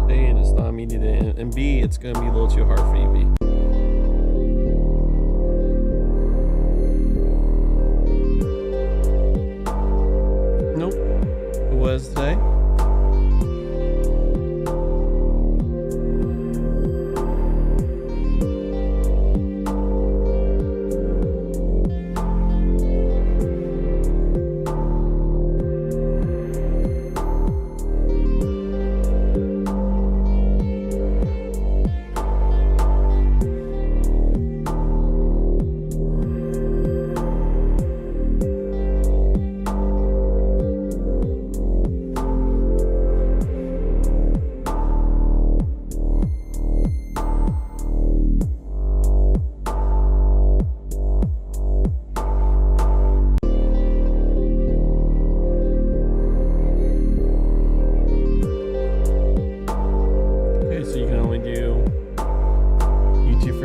A, and it's not meeting it, and B, it's going to be a little too hard for you, B. Nope. It was today.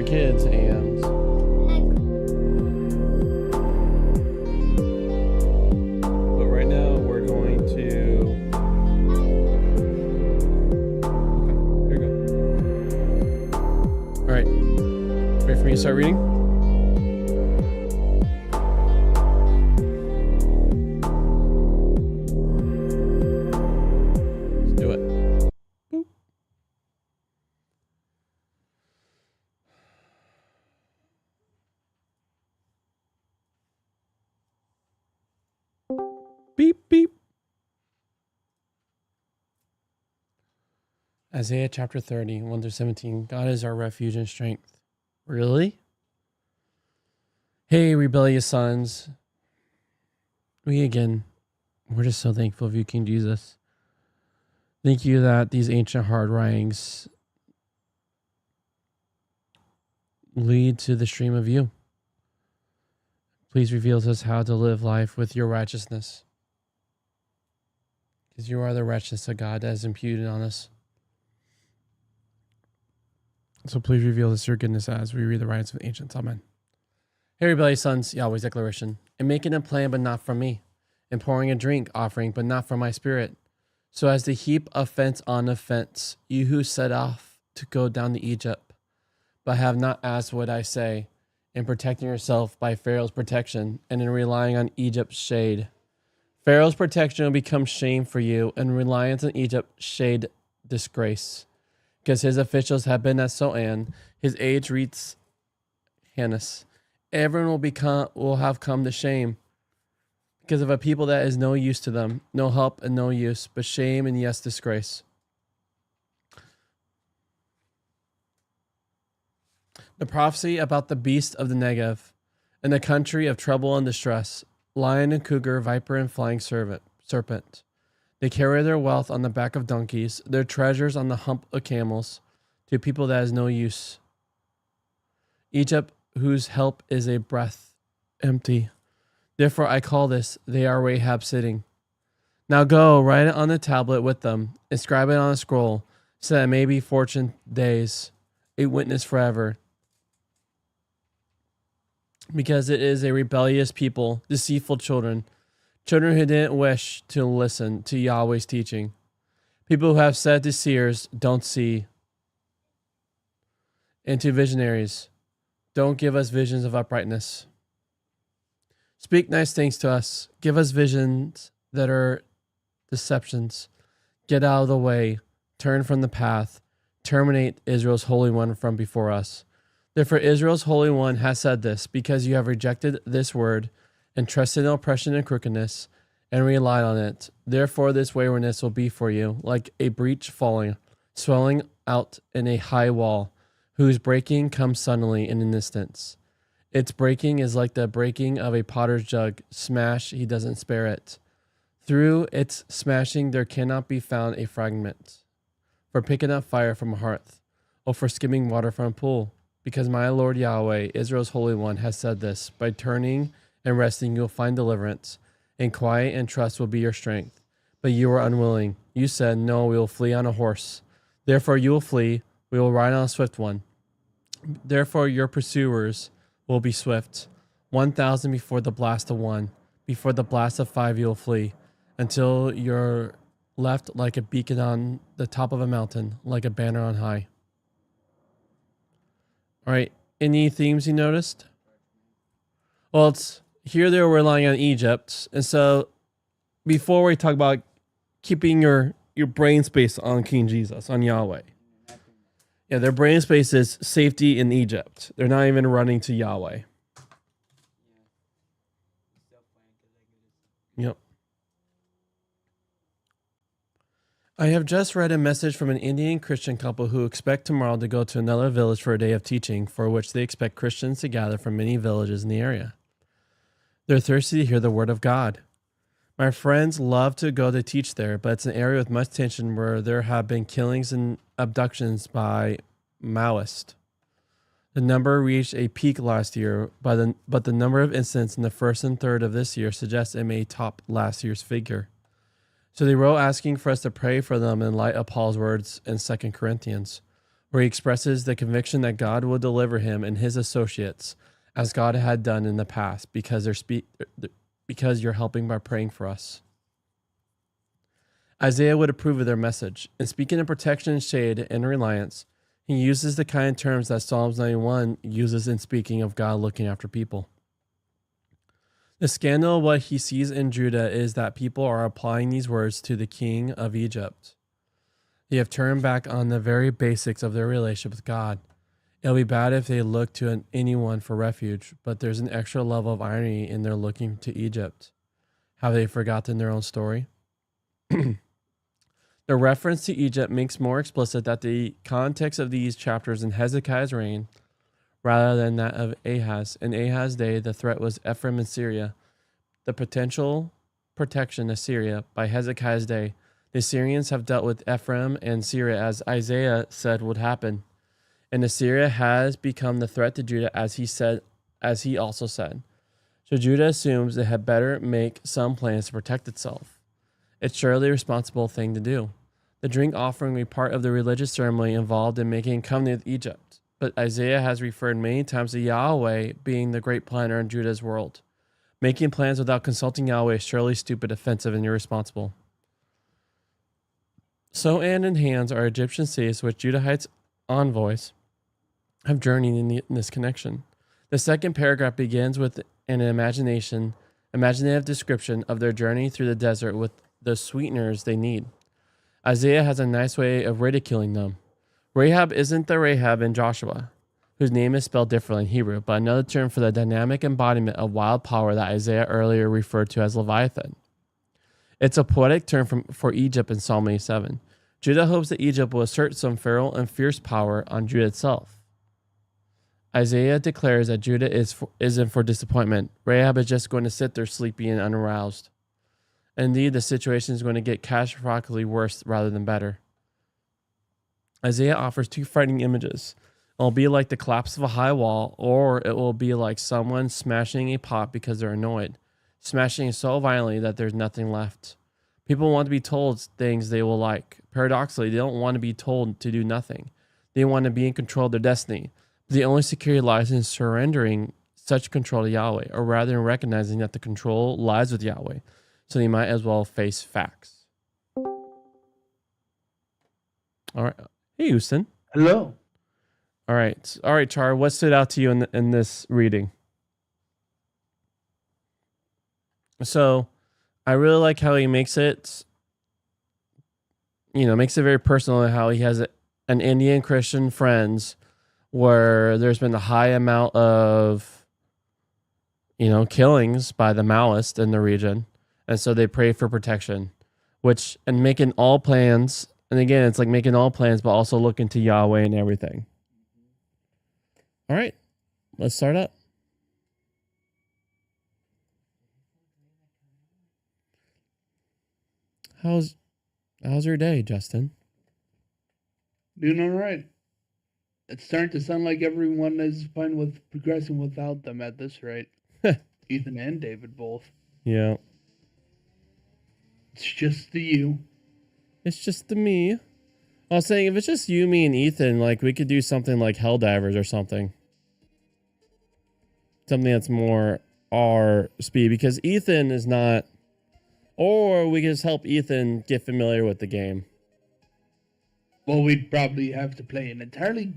Kids and but right now we're going to okay, here we go. All right, ready for me to start reading? Let's do it. Boop. Beep, beep. Isaiah chapter 30, 1 through 17. God is our refuge and strength. Really? Hey, rebellious sons. We're just so thankful of you, King Jesus. Thank you that these ancient hard writings lead to the stream of you. Please reveal to us how to live life with your righteousness. Because you are the righteousness of God that is imputed on us. So please reveal this your goodness as we read the writings of the ancients. Amen. Hey, rebellious sons, Yahweh's declaration. And making a plan, but not from me. And pouring a drink offering, but not from my spirit. So as to heap offense on offense, you who set off to go down to Egypt, but have not asked what I say, in protecting yourself by Pharaoh's protection and in relying on Egypt's shade. Pharaoh's protection will become shame for you, and reliance on Egypt shade disgrace. Because his officials have been at Soan, his age reads Hannes. Everyone will have come to shame because of a people that is no use to them, no help and no use, but shame and yes, disgrace. The prophecy about the beast of the Negev, and the country of trouble and distress, lion and cougar, viper and flying serpent. They carry their wealth on the back of donkeys, their treasures on the hump of camels, to people that is no use. Egypt, whose help is a breath empty. Therefore I call this, they are Rahab sitting. Now go, write it on the tablet with them, inscribe it on a scroll, so that it may be fortune days, a witness forever. Because it is a rebellious people, deceitful children who didn't wish to listen to Yahweh's teaching. People who have said to seers, don't see. And to visionaries, don't give us visions of uprightness. Speak nice things to us. Give us visions that are deceptions. Get out of the way. Turn from the path. Terminate Israel's Holy One from before us. Therefore Israel's Holy One has said this, because you have rejected this word, and trusted in oppression and crookedness, and relied on it. Therefore this waywardness will be for you, like a breach falling, swelling out in a high wall, whose breaking comes suddenly in an instant. Its breaking is like the breaking of a potter's jug. Smash, he doesn't spare it. Through its smashing there cannot be found a fragment, for picking up fire from a hearth, or for skimming water from a pool. Because my Lord Yahweh, Israel's Holy One, has said this, by turning and resting you will find deliverance, and quiet and trust will be your strength. But you were unwilling. You said, no, we will flee on a horse. Therefore you will flee, we will ride on a swift one. Therefore your pursuers will be swift. 1,000 before the blast of one. Before the blast of 5 you will flee, until your left like a beacon on the top of a mountain, like a banner on high. All right. Any themes you noticed? Well, it's here they're relying on Egypt. And so before we talk about keeping your brain space on King Jesus, on Yahweh. Yeah, their brain space is safety in Egypt. They're not even running to Yahweh. Yep. I have just read a message from an Indian Christian couple who expect tomorrow to go to another village for a day of teaching, for which they expect Christians to gather from many villages in the area. They're thirsty to hear the word of God. My friends love to go to teach there, but it's an area with much tension where there have been killings and abductions by Maoists. The number reached a peak last year, but the number of incidents in the first and third of this year suggests it may top last year's figure. So they wrote asking for us to pray for them in light of Paul's words in 2 Corinthians, where he expresses the conviction that God will deliver him and his associates, as God had done in the past, because you're helping by praying for us. Isaiah would approve of their message. In speaking of protection, shade, and reliance, he uses the kind of terms that Psalms 91 uses in speaking of God looking after people. The scandal of what he sees in Judah is that people are applying these words to the king of Egypt. They have turned back on the very basics of their relationship with God. It'll be bad if they look to anyone for refuge, but there's an extra level of irony in their looking to Egypt. Have they forgotten their own story? The reference to Egypt makes more explicit that the context of these chapters in Hezekiah's reign, rather than that of Ahaz. In Ahaz's day, the threat was Ephraim and Syria. The potential protection of Syria by Hezekiah's day, the Assyrians have dealt with Ephraim and Syria as Isaiah said would happen. And Assyria has become the threat to Judah as he also said. So Judah assumes it had better make some plans to protect itself. It's surely a responsible thing to do. The drink offering will be part of the religious ceremony involved in making a covenant with Egypt. But Isaiah has referred many times to Yahweh being the great planner in Judah's world. Making plans without consulting Yahweh is surely stupid, offensive, and irresponsible. So hand in hands are Egyptian cities which Judahites' envoys have journeyed in this connection. The second paragraph begins with an imaginative description of their journey through the desert with the sweeteners they need. Isaiah has a nice way of ridiculing them. Rahab isn't the Rahab in Joshua, whose name is spelled differently in Hebrew, but another term for the dynamic embodiment of wild power that Isaiah earlier referred to as Leviathan. It's a poetic term for Egypt in Psalm 87. Judah hopes that Egypt will assert some feral and fierce power on Judah itself. Isaiah declares that Judah isn't for disappointment. Rahab is just going to sit there sleepy and unaroused. Indeed, the situation is going to get catastrophically worse rather than better. Isaiah offers two frightening images. It will be like the collapse of a high wall, or it will be like someone smashing a pot because they're annoyed, smashing it so violently that there's nothing left. People want to be told things they will like. Paradoxically, they don't want to be told to do nothing. They want to be in control of their destiny. But the only security lies in surrendering such control to Yahweh, or rather in recognizing that the control lies with Yahweh. So they might as well face facts. All right. Hey, Houston. Hello. All right, Char. What stood out to you in this reading? So, I really like how he makes it, makes it very personal. How he has an Indian Christian friends, where there's been a high amount of, killings by the Maoists in the region, and so they pray for protection, and making all plans. And again, it's like making all plans, but also looking to Yahweh and everything. All right, let's start up. How's your day, Justin? Doing all right. It's starting to sound like everyone is fine with progressing without them at this rate. Ethan and David both. Yeah. It's just the you. It's just the me. I was saying, if it's just you, me, and Ethan, like, we could do something like Helldivers or something. Something that's more our speed, because Ethan is not Or we can just help Ethan get familiar with the game. Well, we'd probably have to play an entirely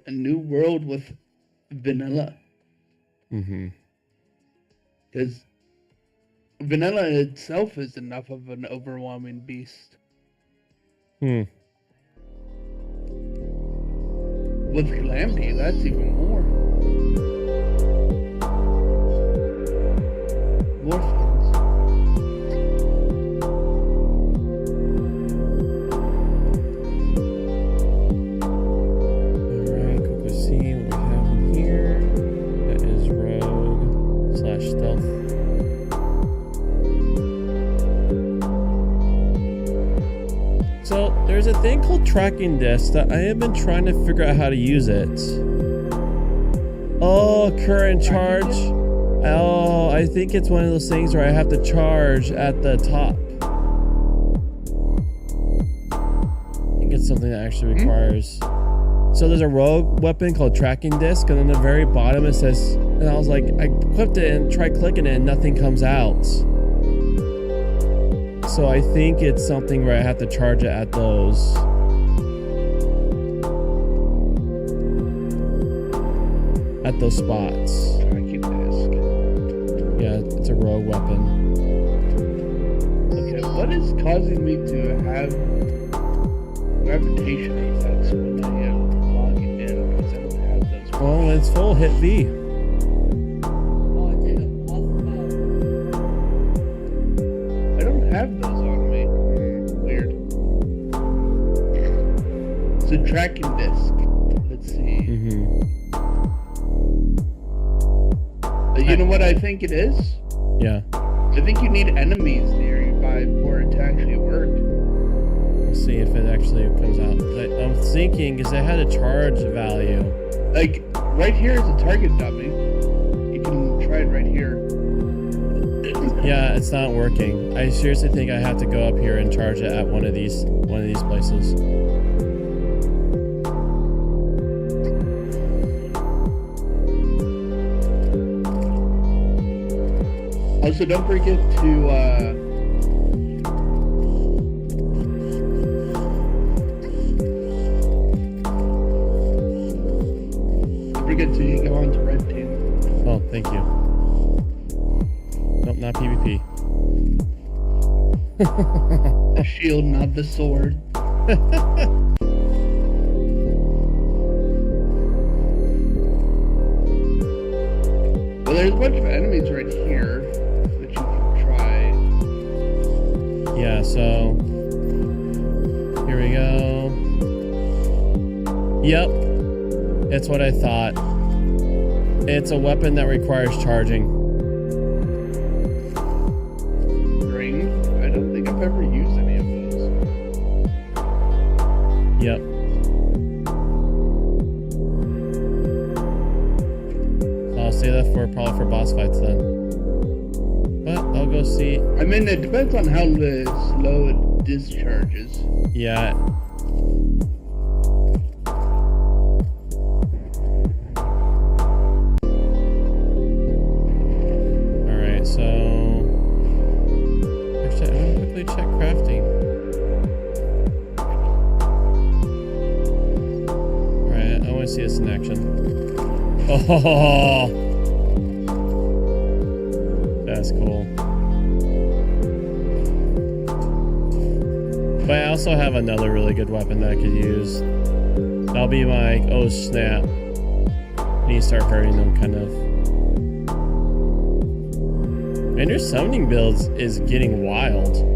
new world with vanilla. Mm-hmm. Because vanilla itself is enough of an overwhelming beast. Hmm. With Calamity, that's even more. More skins. Alright, quickly see what we have in here. That is rogue / stealth. So there's a thing called tracking disc that I have been trying to figure out how to use it. Oh, current charge. Oh, I think it's one of those things where I have to charge at the top. I think it's something that actually requires. So there's a rogue weapon called tracking disc, and on the very bottom it says, and I was like, I equipped it and tried clicking it and nothing comes out. So I think it's something where I have to charge it at those. At those spots. Tracking disc. Yeah, it's a rogue weapon. Okay, what is causing me to have gravitation effects when I log in? Because I don't have those. Oh, when it's full, hit V. I don't have those on me. Weird. It's a tracking disc. Let's see. Mm-hmm. You know what I think it is? Yeah. I think you need enemies nearby for it to actually work. Let's see if it actually comes out. I'm thinking, because it had a charge value. Like, right here is a target dummy. You can try it right here. Yeah, it's not working. I seriously think I have to go up here and charge it at one of these places. Also, don't forget to go on to red team. Oh, thank you. Nope, not PvP. The shield, not the sword. Well, there's a bunch of enemies right here that you can try. Yeah, so here we go. Yep, it's what I thought. It's a weapon that requires charging. Ring? I don't think I've ever used any of those. Yep. I'll save that probably for boss fights then. But I'll go see. I mean, it depends on how slow it discharges. Yeah. Alright, so actually I'm gonna quickly check crafting. Alright, I want to see this in action. Oh, that's cool. But I also have another really good weapon that I could use. That'll be my, oh snap. I need to start hurting them, kind of. And your summoning builds is getting wild.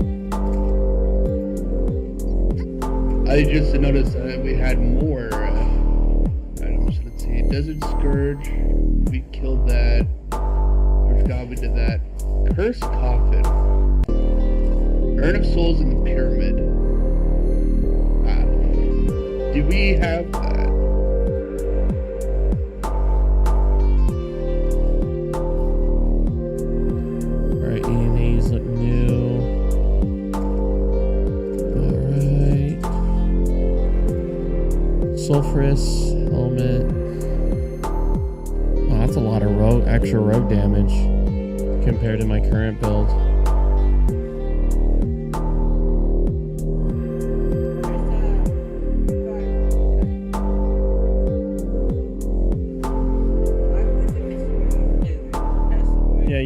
I just noticed that we had more items. Let's see. Desert Scourge. We killed that. I forgot we did that. Cursed Coffin. Urn of Souls in the Pyramid. Do we have that? Alright, any of these look new. Alright. Sulfurous helmet. Oh, that's a lot of extra rogue damage compared to my current build.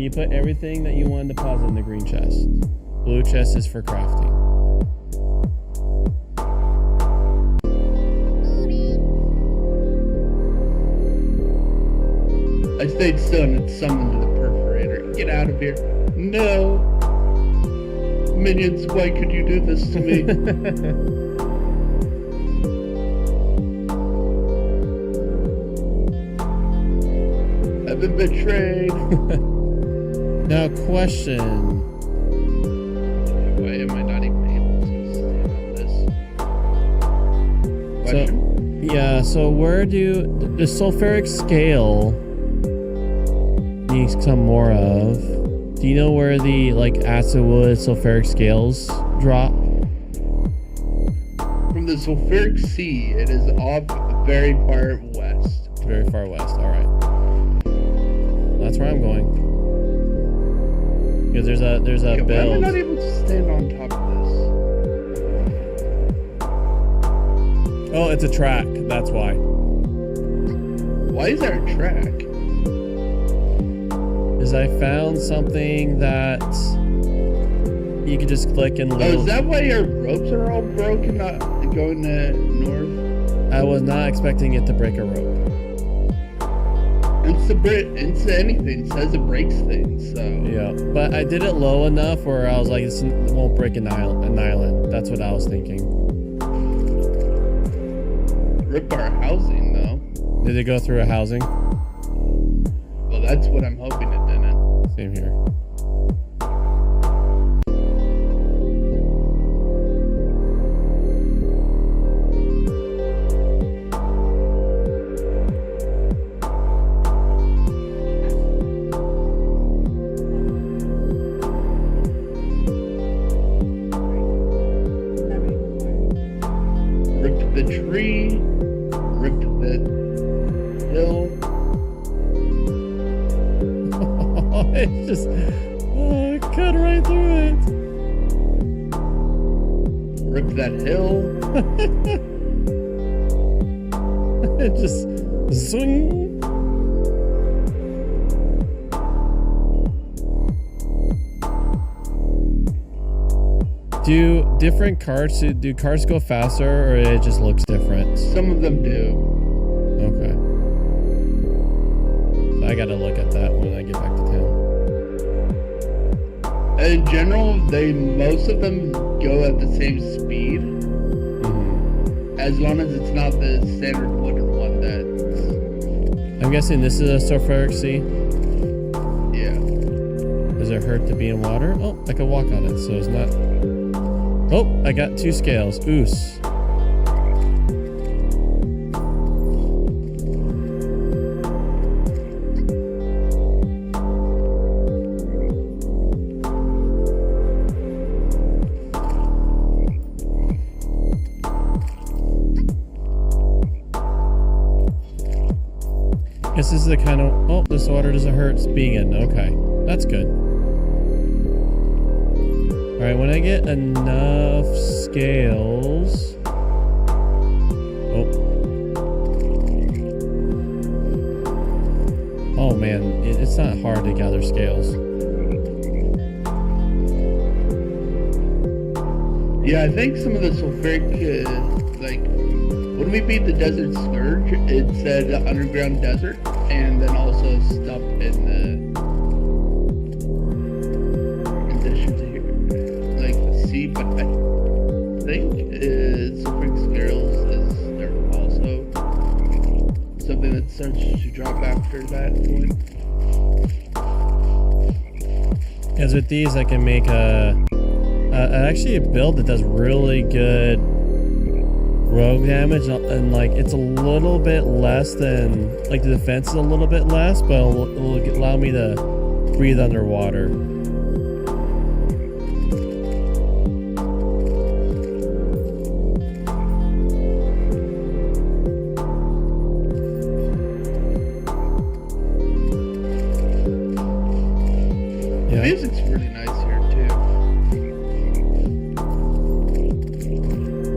You put everything that you want to deposit in the green chest. Blue chest is for crafting. I stayed still and it summoned to the perforator. Get out of here. No. Minions, why could you do this to me? I've been betrayed. Now, question. Why am I not even able to stand on this? Question? So, yeah, so where do the sulfuric scale needs some more of? Do you know where the acid wood sulfuric scales drop? From the sulfuric sea, it is off very far west. Very far west. All right. That's where I'm going. Because there's a Why am I build. not able to stand on top of this? Oh, it's a track. That's why. Why is there a track? Is I found something that you could just click and Oh, load. is that why your ropes are all broken, not going to north? I was not expecting it to break a rope. Into anything. It says it breaks things, so. Yeah, but I did it low enough where I was like, it won't break an island. That's what I was thinking. Rip our housing, though. Did it go through a housing? Well, that's what I'm hoping it didn't. Same here. Ripped the tree. Ripped the hill. It's just it cut right through it. Ripped that hill. It just swing. Do different carts, do cars go faster or it just looks different? Some of them do. Okay. So I gotta look at that when I get back to town. In general, most of them go at the same speed. Mm-hmm. As long as it's not the standard wooden one that's... I'm guessing this is a sulfuric sea. Yeah. Does it hurt to be in water? Oh, I can walk on it, so it's not... Oh, I got 2 scales. Oos. Guess this is the kind of... Oh, this water doesn't hurt being in. Okay, that's good. Alright, when I get enough scales... Oh. Oh man, it's not hard to gather scales. Yeah, I think some of the sulfuric, when we beat the Desert Scourge, it said underground desert, and then also stuff in addition to here, like the sea, but I think sulfuric scales is there also something that starts to drop after that point. Because with these I can make actually a build that does really good rogue damage, and it's a little bit less than the defense is a little bit less, but it'll allow me to breathe underwater. The music's really nice here too.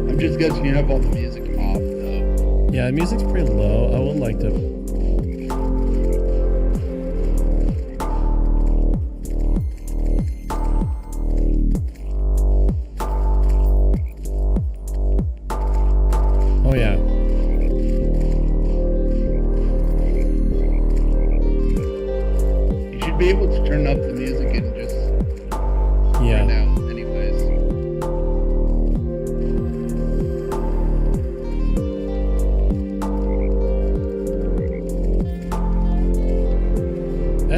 I'm just guessing you have all the music off though. Yeah, the music's pretty low. I would like to.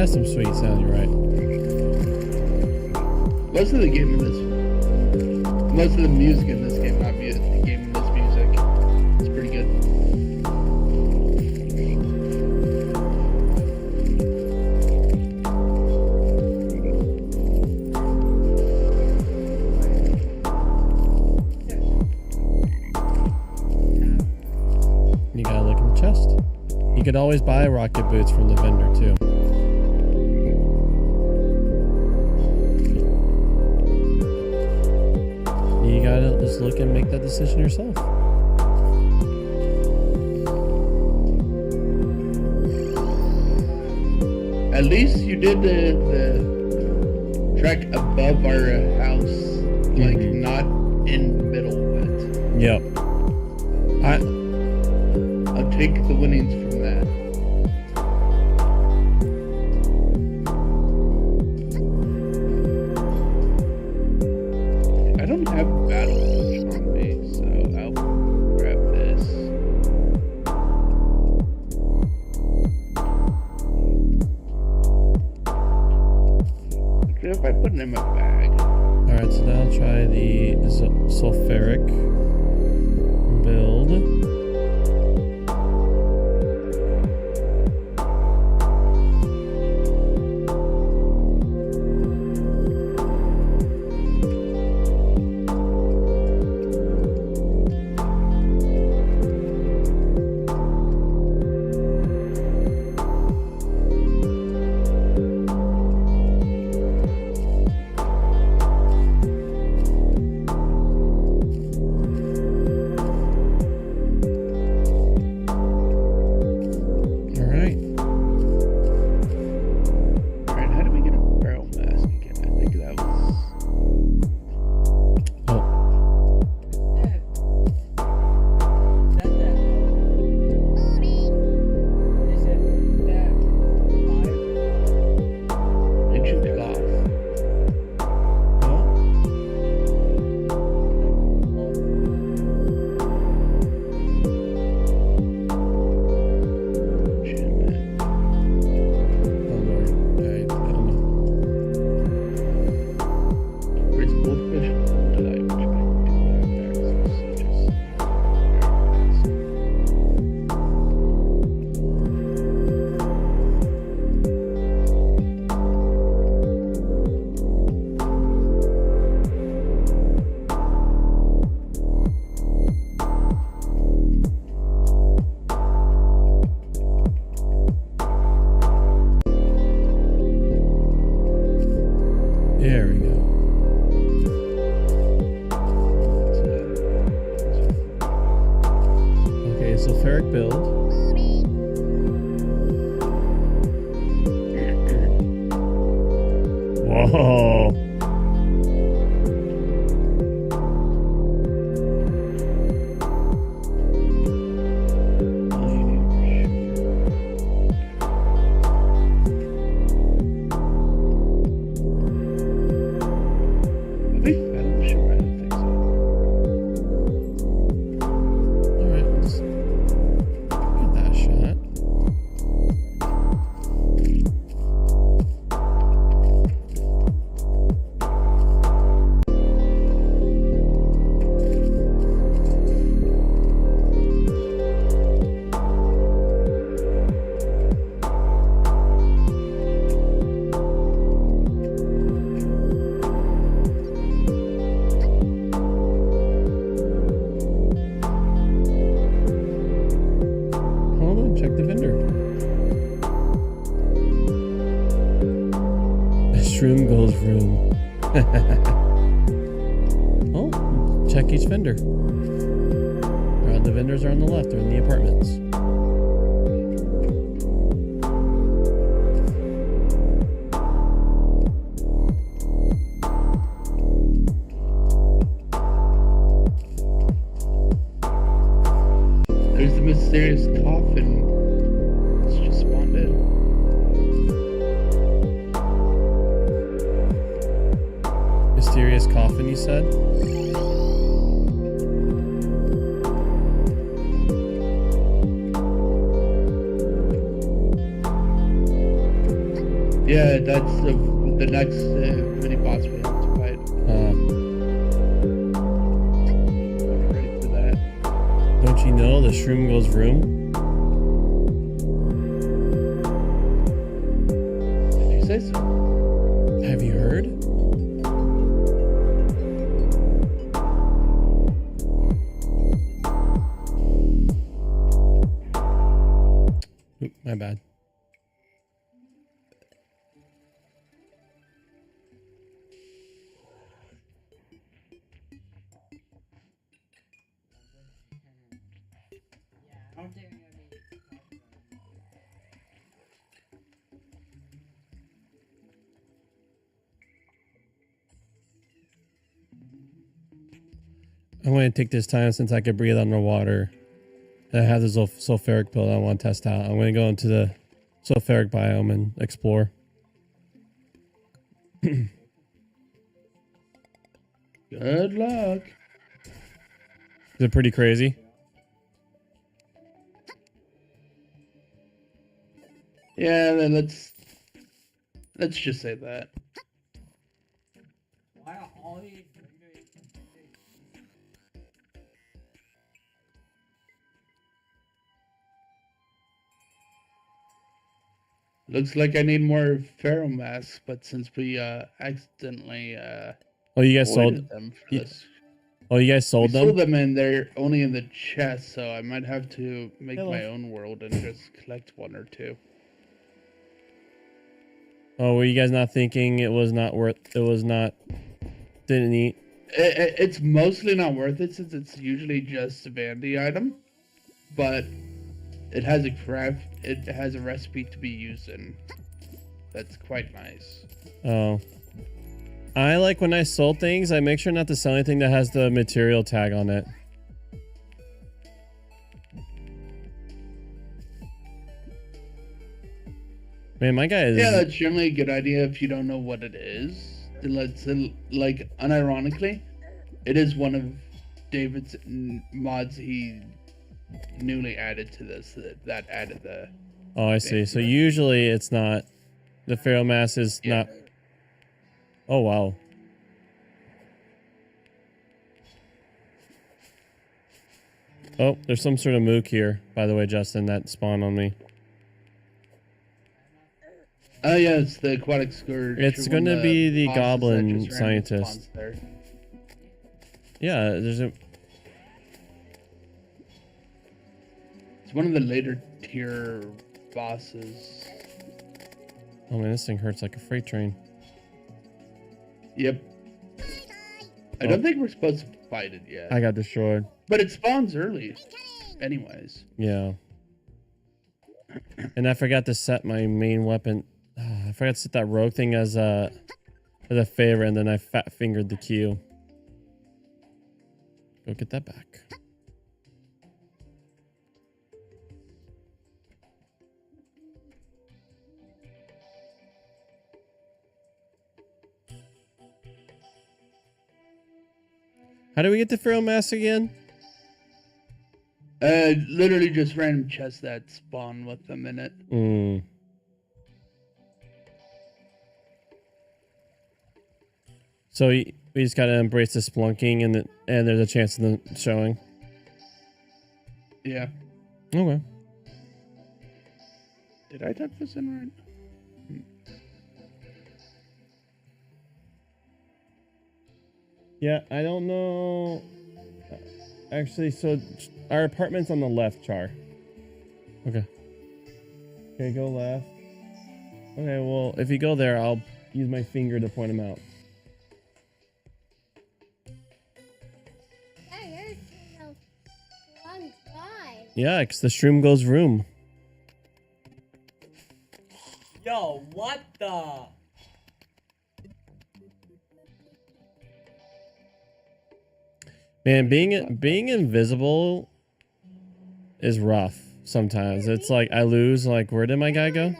has some sweet sound, you're right. Most of the music in this game, not music, the game in this music, it's pretty good. You gotta look in the chest. You could always buy rocket boots from the vendor too. You gotta just look and make that decision yourself. At least you did the track above our house, like not in the middle of it. Yep. I'll take the winnings from that. I don't have battle touch on me, so I'll grab this. If I put it in my bag. Alright, so now I'll try the sulfuric build. There we go. Okay, sulfuric build. Whoa. Check the vendor. Shroom goes room. Oh, check each vendor. The vendors are on the left. They're in the apartments. There's the mysterious coffin. It's just spawned in. Mysterious coffin, you said? Yeah, that's the next mini boss we have to fight. Ready for that. Don't you know the shroom goes room? If you say so. Have you heard? Oop, my bad. I'm going to take this time since I could breathe underwater. And I have this sulfuric pill I want to test out. I'm going to go into the sulfuric biome and explore. Good luck. Is it pretty crazy? Yeah, then let's just say that. Looks like I need more pharaoh masks, but since we accidentally Oh, you guys sold avoided them for this. Oh, you guys sold We them? sold them and they're only in the chest, so I might have to make Hello. my own world and just collect one or two. Oh, were you guys not thinking it was not worth? It was not. Didn't eat. It's mostly not worth it since it's usually just a vanity item, but it has a recipe to be used in. That's quite nice. Oh. I like when I sold things, I make sure not to sell anything that has the material tag on it. Man, my guy is... Yeah, that's generally a good idea if you don't know what it is. Like, unironically, it is one of David's mods he newly added to this that added the... Oh, I see. So usually it's not... The Pharaoh Mass is not... Oh, wow. Oh, there's some sort of mook here, by the way, Justin, that spawned on me. Oh, yeah, it's the aquatic scourge. It's going to be the goblin scientist. Yeah, there's a... It's one of the later tier bosses. Oh, man, this thing hurts like a freight train. Yep. I don't think we're supposed to fight it yet. I got destroyed. But it spawns early. Anyways. Yeah. And I forgot to set my main weapon. I forgot to set that rogue thing as a favorite, and then I fat fingered the queue. Go get that back. How do we get the Pharaoh Mask again? Literally just random chests that spawn with them in it. Hmm. So we just gotta embrace the splunking, and there's a chance of them showing. Yeah. Okay. Did I type this in right? Yeah, I don't know. Actually, so our apartment's on the left, Char. Okay. Okay, go left. Okay, well, if you go there, I'll use my finger to point him out. Yeah, because the shroom goes room. Yo, what the? Man, being invisible is rough sometimes. It's like I lose, like, where did my guy go?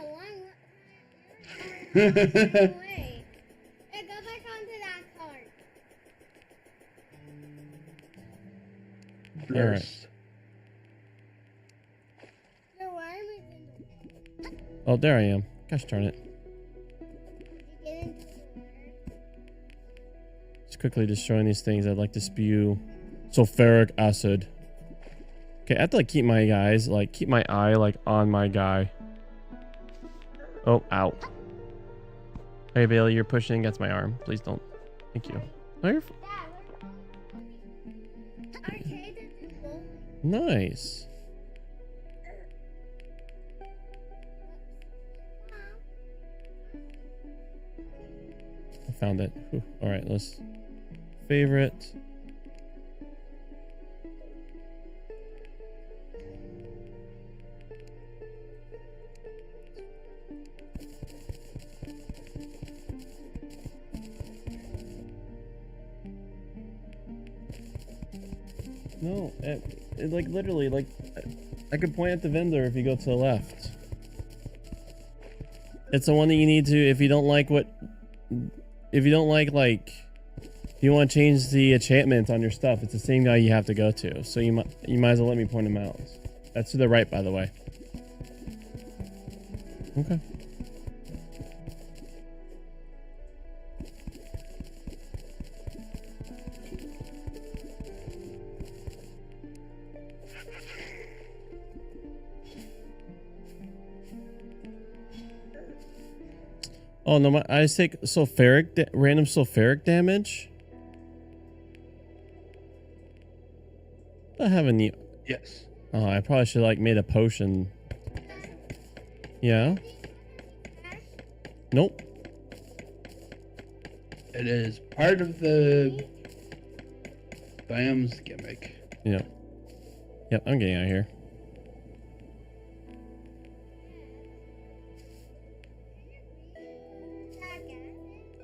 All right. Oh, there I am. Gosh darn it. quickly destroying these things, I'd like to spew sulfuric acid. Okay, I have to like keep my guys, like keep my eye like on my guy. Oh, ow. Hey Bailey, you're pushing against my arm. Please don't. Thank you. Oh, you're nice. I found it. Whew. All right, let's favorite. No, it like literally like I could point at the vendor if you go to the left. It's the one that you need to if you don't like if you want to change the enchantment on your stuff. It's the same guy you have to go to. So you might as well let me point him out. That's to the right, by the way. Okay. Oh no, I take random sulfuric damage. I have any. Yes. Oh, I probably should like made a potion. Yeah. Nope. It is part of the biome's gimmick. Yep. Yep, I'm getting out of here.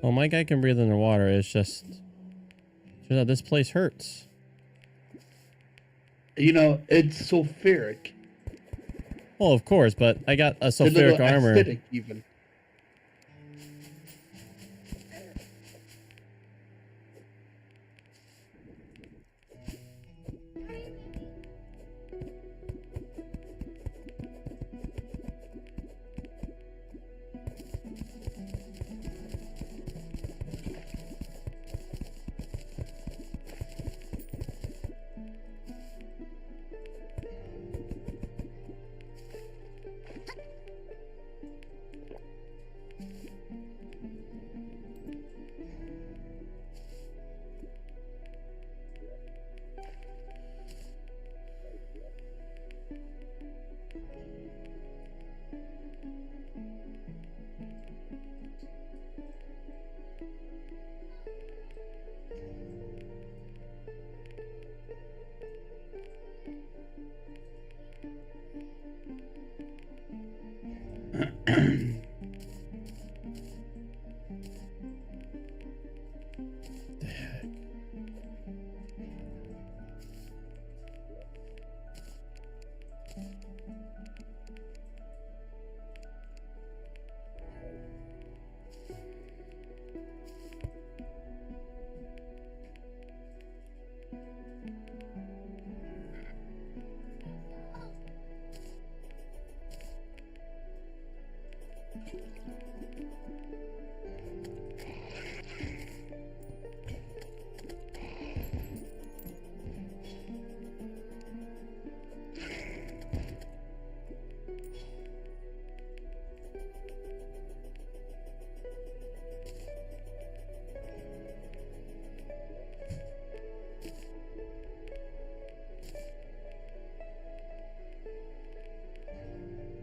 Oh, my guy can breathe underwater. It's just this place hurts. You know, it's sulfuric. Well, of course, but I got a A sulfuric little armor. acidic even.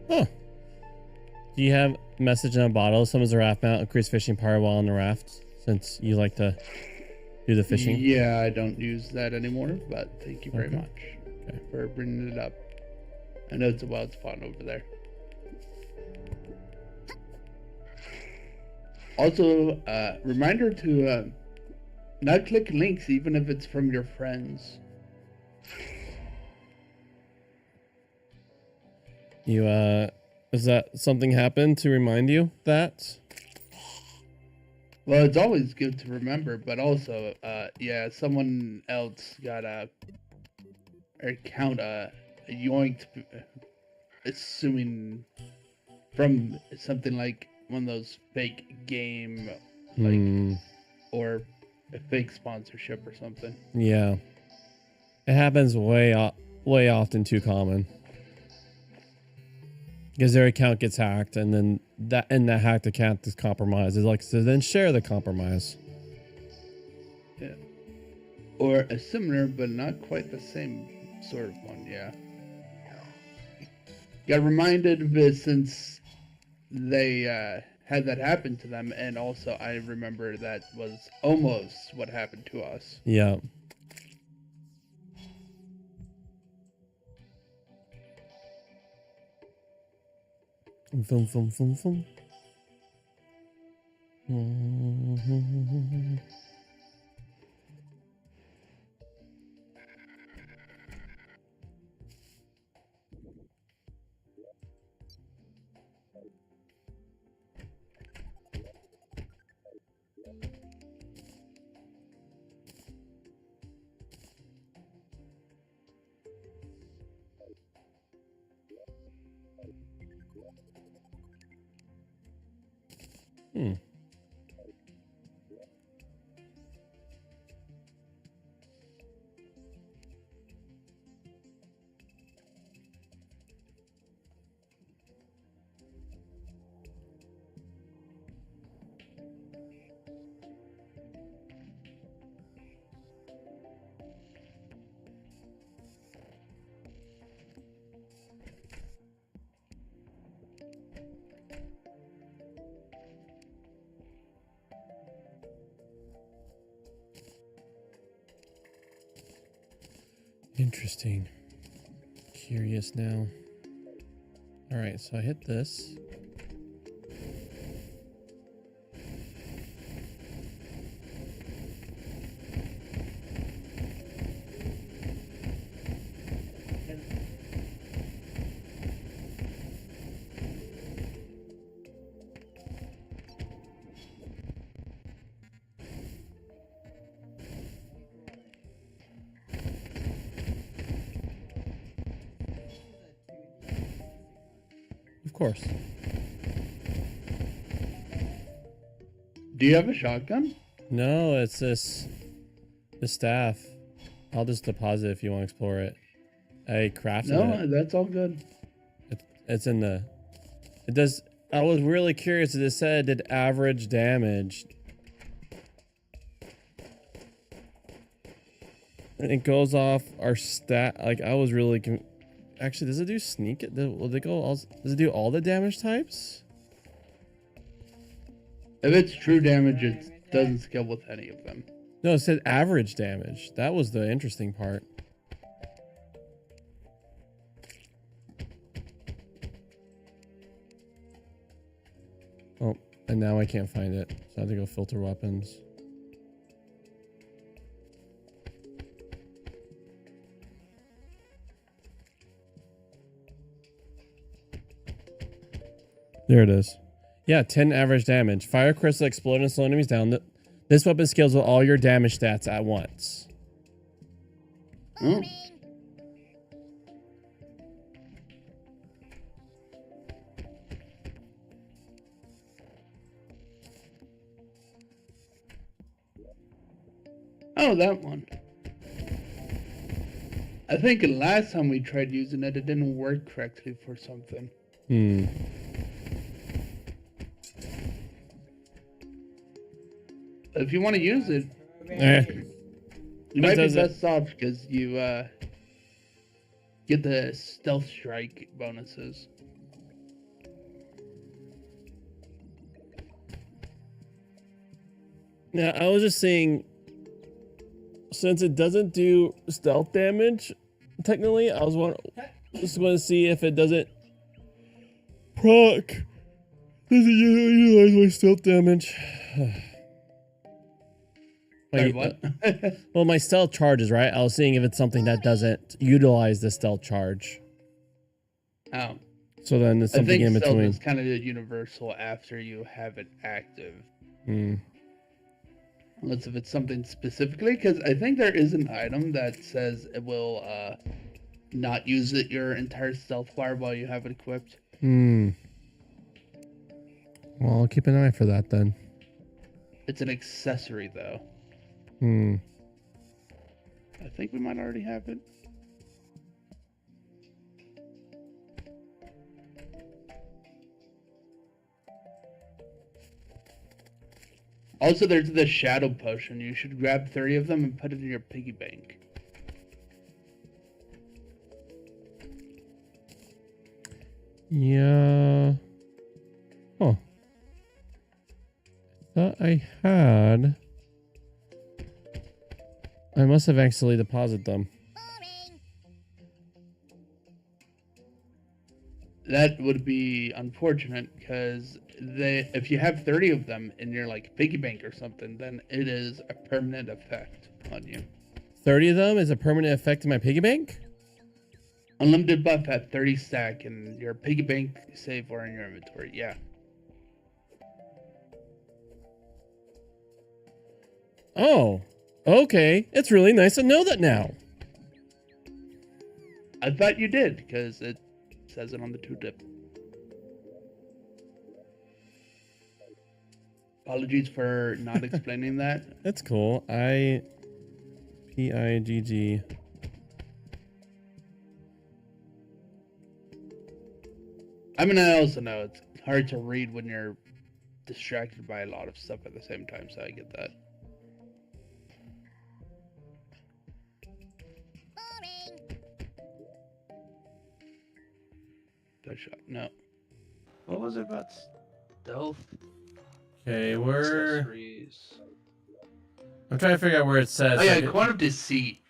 Huh. Do you have message in a bottle? Summons a raft mount, increase fishing power while on the raft, since you like to do the fishing? Yeah, I don't use that anymore, but thank you very much for bringing it up. I know it's a wild spot over there. Also, reminder to not click links even if it's from your friends. You, is that something happened to remind you that? Well, it's always good to remember, but also, yeah, someone else got a account yoinked, assuming from something like one of those fake game, like, or a fake sponsorship or something. Yeah. It happens way often too common. Because their account gets hacked, and then that hacked account is compromised. It's like, so then share the compromise. Yeah. Or a similar, but not quite the same sort of one, yeah. Got reminded of it since they had that happen to them, and also I remember that was almost what happened to us. Yeah. Fum, fum, fum, fum. Interesting. Curious now. All right, so I hit this. Of course. Do you have a shotgun? No, it's the staff. I'll just deposit if you want to explore it. I crafted No, it. that's all good. It's in the. It does. I was really curious. It said it did average damage. And it goes off our stat. Like I was really. Actually, does it do sneak? Will it go? Does it do all the damage types? If it's true damage, it doesn't scale with any of them. No, it said average damage. That was the interesting part. Oh, and now I can't find it. So I have to go filter weapons. There it is. Yeah, 10 average damage. Fire crystal explode and slow enemies down. This weapon scales with all your damage stats at once. Oh. Oh, that one. I think last time we tried using it, it didn't work correctly for something. If you want to use it, you might be best off because you get the stealth strike bonuses. Now, I was just saying, since it doesn't do stealth damage, technically, I was just going to see if it doesn't proc. Does it utilize my stealth damage? Sorry, what? Well, my stealth charges, right? I was seeing if it's something that doesn't utilize the stealth charge. Oh. So then there's something in between. It's kind of universal after you have it active. Unless if it's something specifically, because I think there is an item that says it will not use your entire stealth bar while you have it equipped. Well, I'll keep an eye for that then. It's an accessory though. I think we might already have it. Also, there's the shadow potion. You should grab 30 of them and put it in your piggy bank. Yeah. Oh. Thought I had. I must have accidentally deposited them. That would be unfortunate because if you have 30 of them in your like piggy bank or something, then it is a permanent effect on you. 30 of them is a permanent effect in my piggy bank? Unlimited buff at 30 stack in your piggy bank, save, or in your inventory. Yeah. Oh, okay. It's really nice to know that now. I thought you did because it says it on the tooltip. Apologies for not explaining that. That's cool. P-I-G-G. I mean, I also know it's hard to read when you're distracted by a lot of stuff at the same time, so I get that. Good shot. No. What was it about stealth? Okay, we're... Accessories. I'm trying to figure out where it says. Oh yeah, like coin of deceit.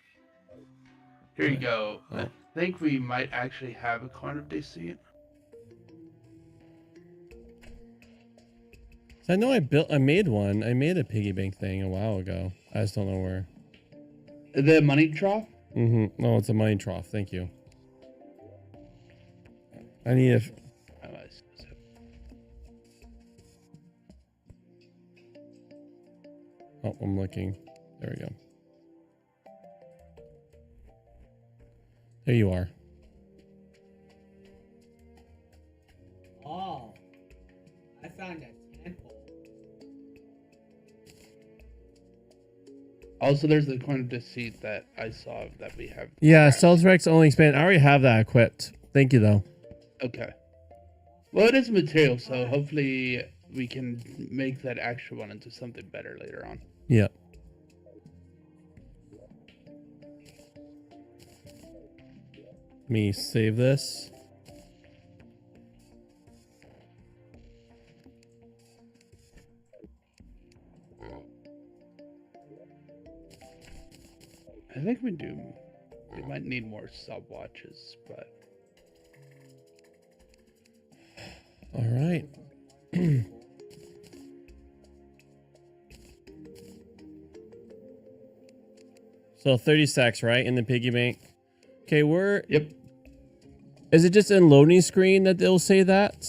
Here you go. Oh. I think we might actually have a coin of deceit. I know I made one. I made a piggy bank thing a while ago. I just don't know where. The money trough? Mm-hmm. No, it's a money trough. Thank you. I need a... Oh, I see. Oh, I'm looking. There we go. There you are. Oh, I found a temple. Also, there's the coin of deceit that I saw that we have. Yeah, Stealth Rex only expand. I already have that equipped. Thank you, though. Okay. Well, it is material, so hopefully we can make that extra one into something better later on. Yep. Let me save this. I think we do. We might need more sub watches, but All right. So 30 stacks, right, in the piggy bank. Okay, we're... yep. Is it just in loading screen that they'll say that?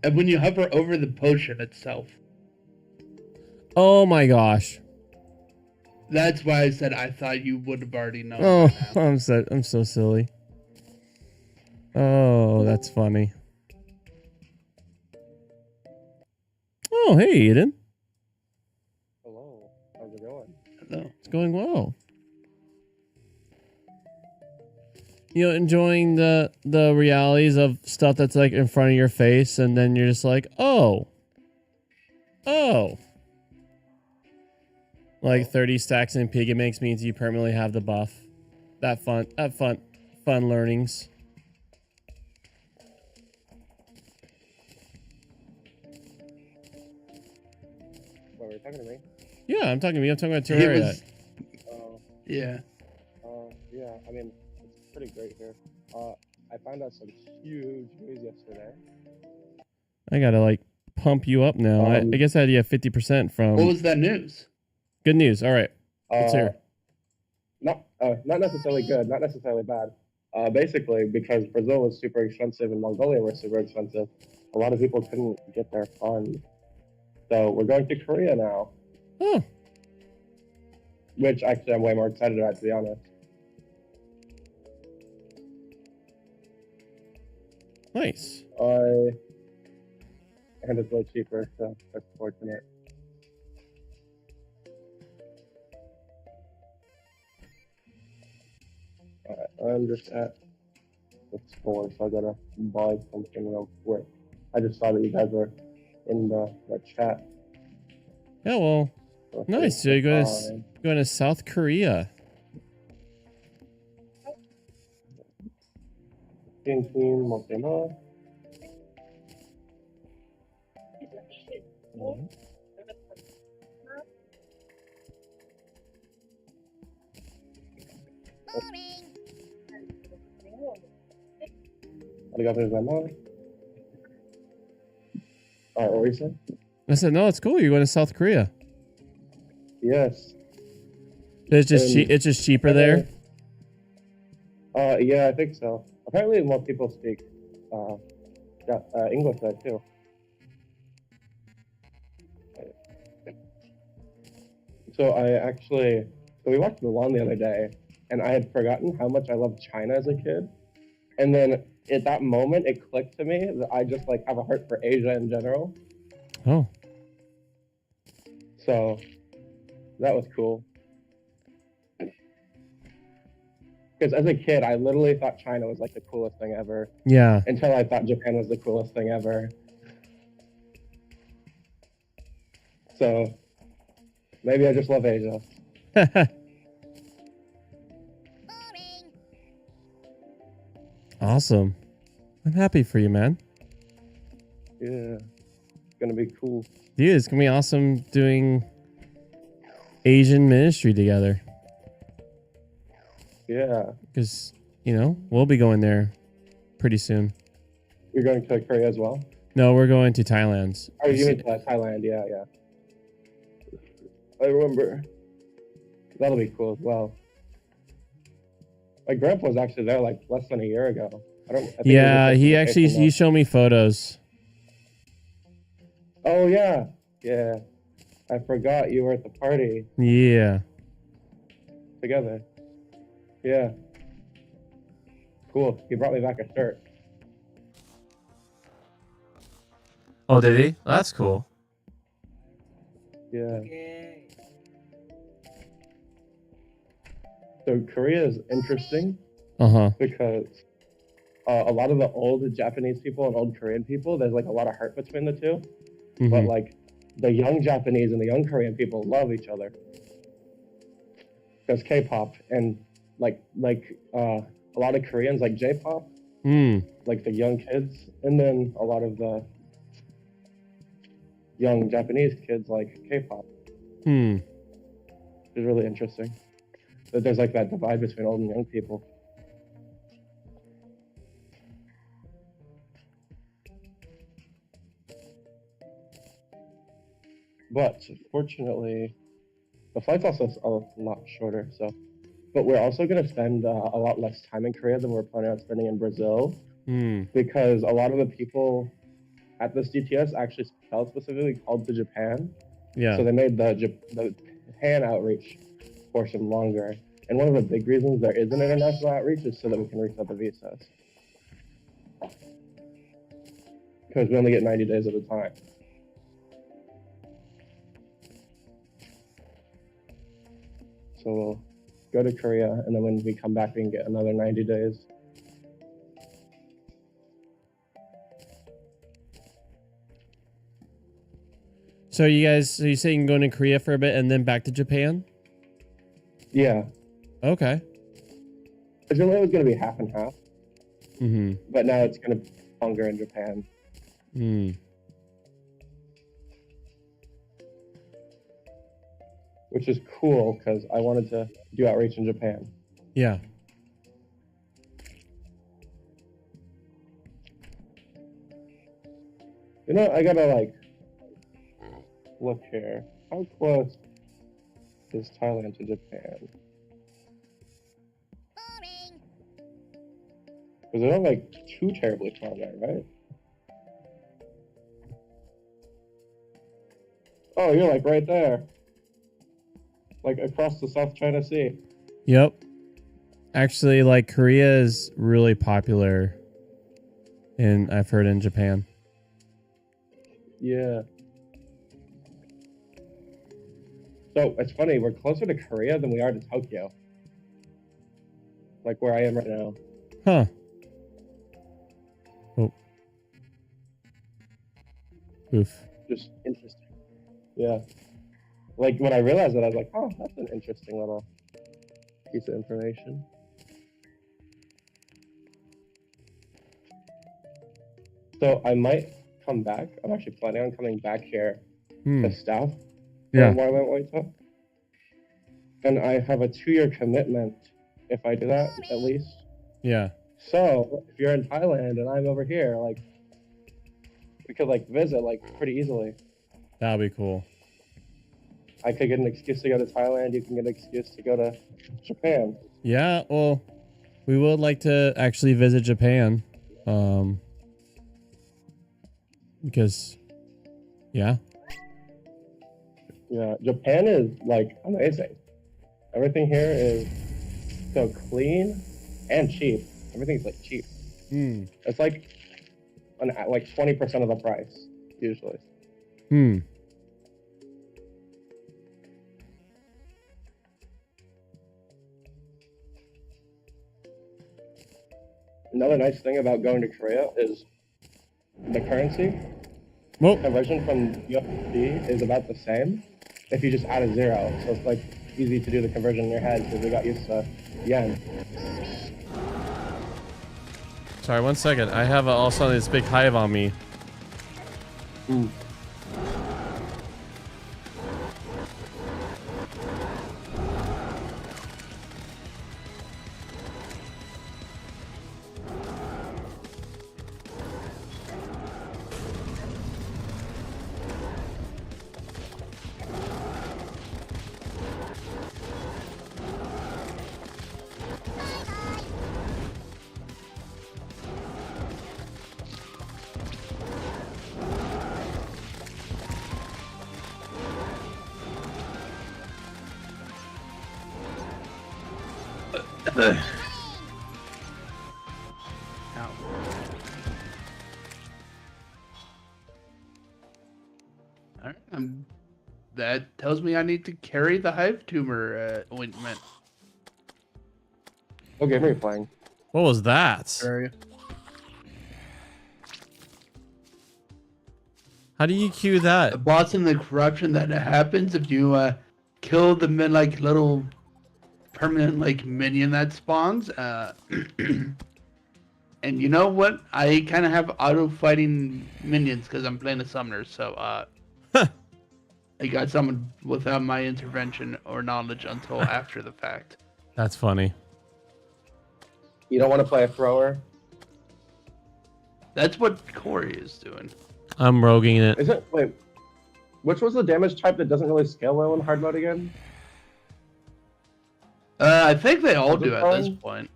And when you hover over the potion itself, Oh my gosh. that's why I said I thought you would have already known. Oh, by now. I'm so silly. Oh, that's funny. Oh, hey, Eden. Hello, how's it going? Hello. It's going well. You know, enjoying the realities of stuff that's like in front of your face, and then you're just like, oh. Like 30 stacks in piggy banks means you permanently have the buff. Fun learnings. Wait, were you talking to me? Yeah, I'm talking to you. I'm talking about It Terraria. was, yeah. Yeah, I mean, it's pretty great here. I found out some huge news yesterday. I gotta like pump you up now. I guess I had you at 50% from. What was that news? Good news. All right. Let's hear. Not necessarily good, not necessarily bad. Basically, because Brazil was super expensive and Mongolia was super expensive, a lot of people couldn't get their funds. So we're going to Korea now, Oh, which actually I'm way more excited about, to be honest. nice. And it's way cheaper, so that's fortunate. I'm just at the store, so I gotta buy something real quick. I just saw that you guys were in the chat. Yeah, well, So nice. So you're going to South Korea. Montana. Arigatou gozaimasu. Alright, what were you saying? I said, no, it's cool. You're going to South Korea. Yes. It's just it's just cheaper there. Yeah, I think so. Apparently, more people speak English there too. So we watched Mulan the other day, and I had forgotten how much I loved China as a kid. And then at that moment, it clicked to me that I just like have a heart for Asia in general. Oh. So that was cool. Because as a kid, I literally thought China was like the coolest thing ever. Yeah. Until I thought Japan was the coolest thing ever. So maybe I just love Asia. Awesome. I'm happy for you, man. Yeah. It's gonna be cool. Dude, it's gonna be awesome doing Asian ministry together. Yeah. Because, you know, we'll be going there pretty soon. You're going to Korea as well? No, we're going to Thailand. Oh, you mean Thailand? Yeah, yeah. I remember. That'll be cool as well. My grandpa was actually there like less than a year ago. I think yeah, he showed me photos. Oh yeah, yeah. I forgot you were at the party. Yeah. Together. Yeah. Cool. He brought me back a shirt. Oh, did he? That's cool. Yeah. Yay. So Korea is interesting because a lot of the old Japanese people and old Korean people, there's like a lot of hurt between the two. Mm-hmm. But like the young Japanese and the young Korean people love each other. Because K-pop and like a lot of Koreans like J-pop, like the young kids, and then a lot of the young Japanese kids like K-pop. It's really interesting that there's like that divide between old and young people. But fortunately, the flight's also a lot shorter. So, but we're also going to spend a lot less time in Korea than we're planning on spending in Brazil, because a lot of the people at this DTS actually felt specifically called to Japan. Yeah. So they made the Japan outreach portion longer. And one of the big reasons there is an international outreach is so that we can reset the visas. Because we only get 90 days at a time. So we'll go to Korea, and then when we come back, we can get another 90 days. So you saying going to Korea for a bit and then back to Japan? Yeah. Okay. Originally it was going to be half and half. But now it's going to be longer in Japan. Which is cool, because I wanted to do outreach in Japan. Yeah. You know, I gotta like look here. How close is Thailand to Japan? Because they're not like too terribly far there, right? Oh, you're like right there. Like across the South China Sea. Yep. Actually, like Korea is really popular I've heard in Japan. Yeah. So it's funny, we're closer to Korea than we are to Tokyo. like where I am right now. Huh. Oh. Oof. Just interesting. Yeah. Like when I realized that, I was like, oh, that's an interesting little piece of information. So I might come back. I'm actually planning on coming back here to staff Yeah. for Wildland White Talk. And I have a 2-year commitment if I do that, at least. Yeah. So if you're in Thailand and I'm over here, like we could like visit like pretty easily. That'd be cool. I could get an excuse to go to Thailand. You can get an excuse to go to Japan. Yeah, well, we would like to actually visit Japan. Because, yeah. Yeah, Japan is like amazing. Everything here is so clean and cheap. Everything's like cheap. It's like like 20% of the price usually. Another nice thing about going to Korea is the currency conversion from USD is about the same if you just add a 0. So it's like easy to do the conversion in your head because we got used to yen. Sorry, 1 second. I have all of a sudden this big hive on me. Alright, that tells me I need to carry the hive tumor ointment. What game are you playing? What was that? Terraria. How do you cue that? The boss and the corruption that happens if you kill the like little permanent like minion that spawns. And you know what? I kind of have auto fighting minions because I'm playing a summoner, so I got summoned without my intervention or knowledge until after the fact. That's funny. You don't want to play a thrower? That's what Corey is doing. I'm roguing it. Is it? Wait, which was the damage type that doesn't really scale well in hard mode again? I think they all Was it do at this throwing? point.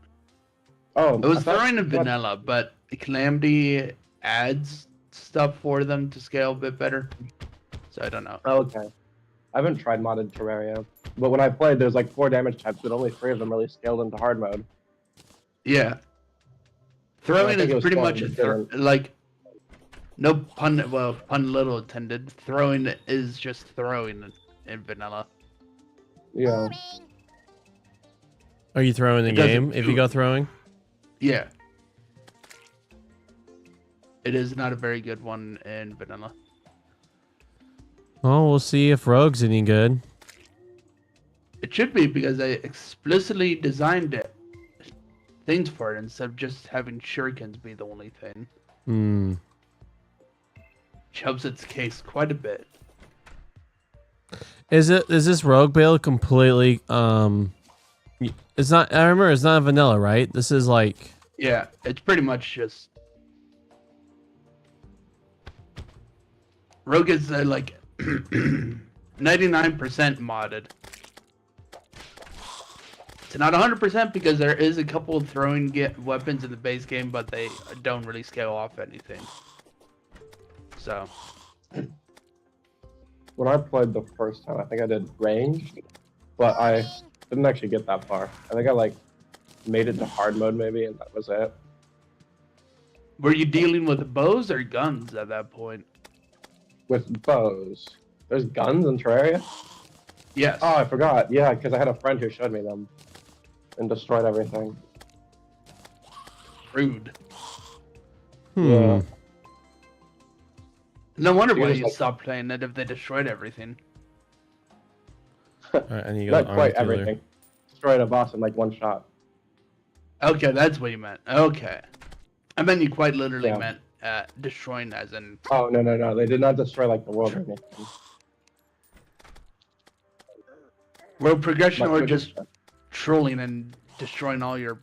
Oh, It was I thought- throwing in I thought- vanilla, but Calamity adds stuff for them to scale a bit better. So I don't know. Oh, okay. I haven't tried modded Terraria, but when I played, there's like 4 damage types, but only 3 of them really scaled into hard mode. Yeah. I Throwing think it is was pretty fun, much but different. like no pun. Well, pun little intended. Throwing is just throwing in vanilla. Yeah. Are you throwing the It doesn't game if you do- go throwing? Yeah. It is not a very good one in vanilla. Oh, we'll see if Rogue's any good. It should be because I explicitly designed it. Things for it instead of just having shurikens be the only thing. Which helps its case quite a bit. Is this Rogue build completely it's not, I remember it's not vanilla, right? This is like, Yeah, it's pretty much just Rogue is like 99% modded. It's not 100% because there is a couple of throwing weapons in the base game, but they don't really scale off anything. So When I played the first time, I think I did range, but I didn't actually get that far. I think I like made it to hard mode maybe, and that was it. were you dealing with bows or guns at that point? With bows. There's guns in Terraria? Yes. Oh, I forgot. Yeah, because I had a friend who showed me them and destroyed everything. rude. Hmm. No wonder You why just, you like- stopped playing it if they destroyed everything. All right, I need to go to Not the quite arms dealer. everything. Destroyed a boss in like one shot. Okay, that's what you meant. Okay. I meant you quite literally Yeah. meant destroying as in... Oh no! They did not destroy like the world or anything. Well, progression But or we just trolling and destroying all your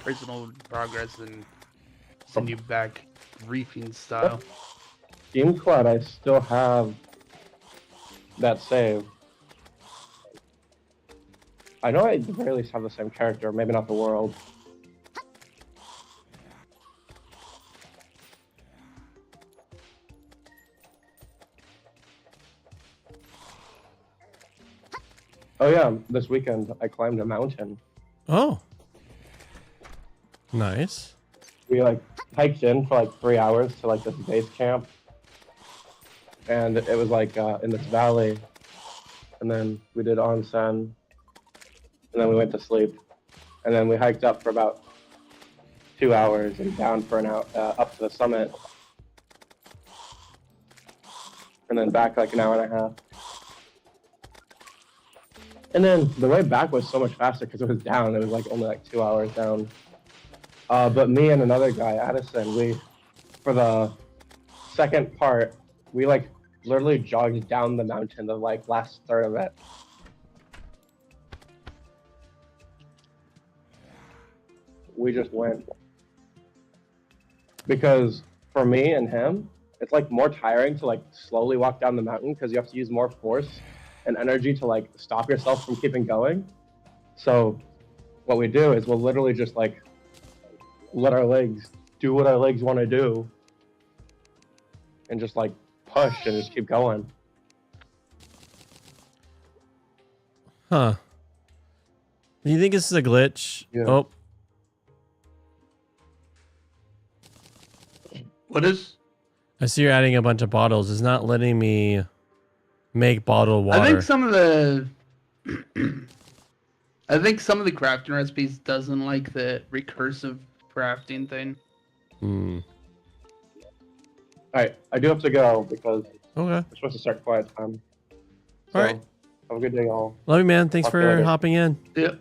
personal progress and send you back reefing style. Game Quad, I still have that save. I know I at the very least have the same character, maybe not the world. Oh yeah, this weekend I climbed a mountain. Oh. Nice. We like hiked in for like 3 hours to like this base camp, and it was like in this valley, and then we did onsen, and then we went to sleep, and then we hiked up for about 2 hours and down for an hour up to the summit, and then back like an hour and a half. And then the way back was so much faster because it was down. It was like only like 2 hours down. But me and another guy, Addison, we, for the second part, we like literally jogged down the mountain, the like last third of it. We just went. Because for me and him, it's like more tiring to like slowly walk down the mountain because you have to use more force and energy to like stop yourself from keeping going. So what we do is we'll literally just like let our legs do what our legs want to do and just like push and just keep going. Huh. Do you think this is a glitch? Yeah. Oh, What is? I see you're adding a bunch of bottles. It's not letting me make bottled water. I think some of the... I think some of the crafting recipes doesn't like the recursive crafting thing. Hmm. Alright, I do have to go because Okay. we're supposed to start quiet time. So, Alright. have a good day, all. Love you, man. Thanks Talk to you for later. hopping in. Yep.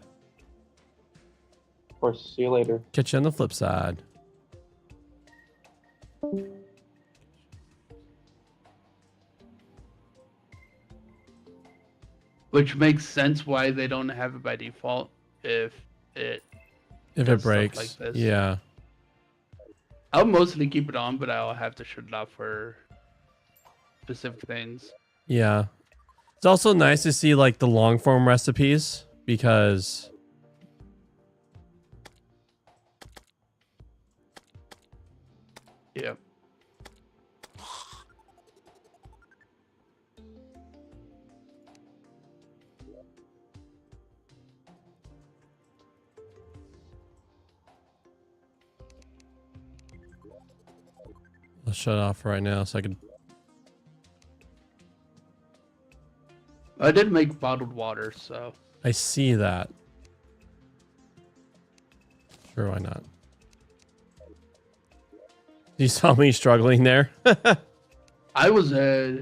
Of course, see you later. Catch you on the flip side. Which makes sense why they don't have it by default if it... If does it stuff breaks. like this. Yeah. I'll mostly keep it on, but I'll have to shut it off for specific things. Yeah. It's also nice to see like the long form recipes because Yeah. I'll shut it off right now so I can. I did make bottled water, so... I see that. Sure, why not? You saw me struggling there. I was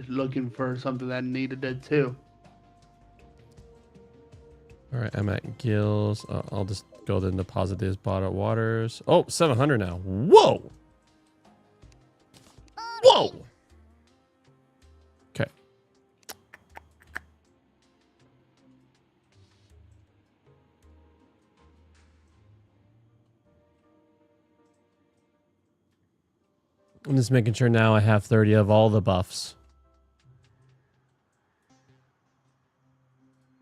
looking for something that needed it too. All right, I'm at Gills. I'll just go to deposit these bottled waters. Oh, 700 now. Whoa. Whoa. Okay. I'm just making sure now I have 30 of all the buffs.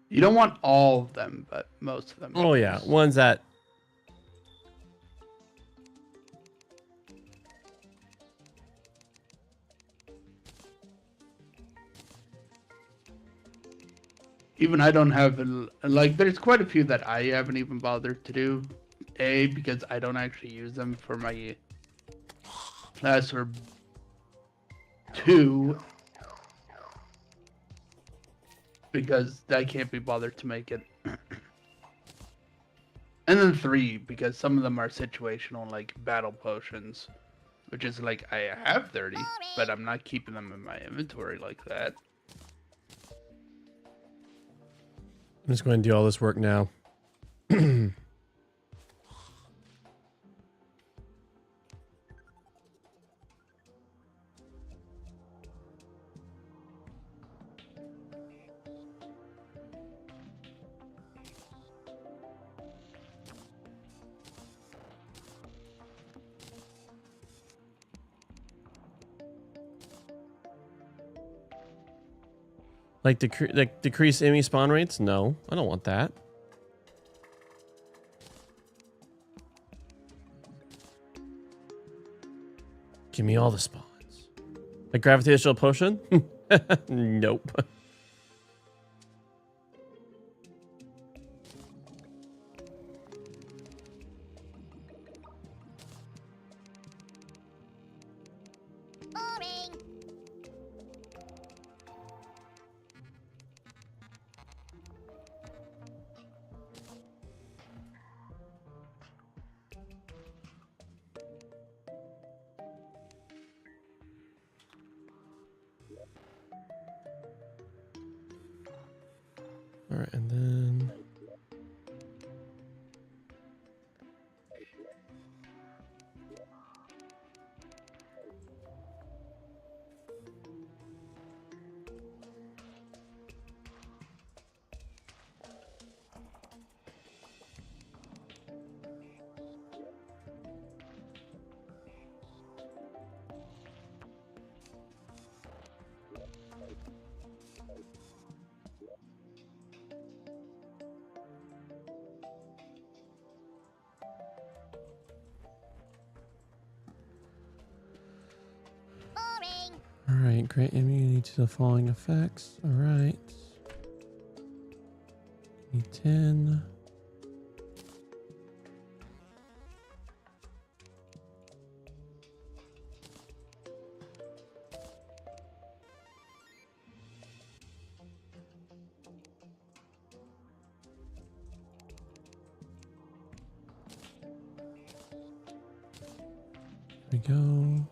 You don't want all of them, but most of them. Oh yeah, ones that. Even I don't have, like, there's quite a few that I haven't even bothered to do. A, because I don't actually use them for my class, or two, because I can't be bothered to make it. And then 3, because some of them are situational, like battle potions. Which is like, I have 30, but I'm not keeping them in my inventory like that. I'm just going to do all this work now. Like decrease enemy spawn rates? No, I don't want that. Give me all the spawns. Like gravitational potion? Nope. All right, and then all right, grant immunity to the following effects. All right. Need 10. Here we go.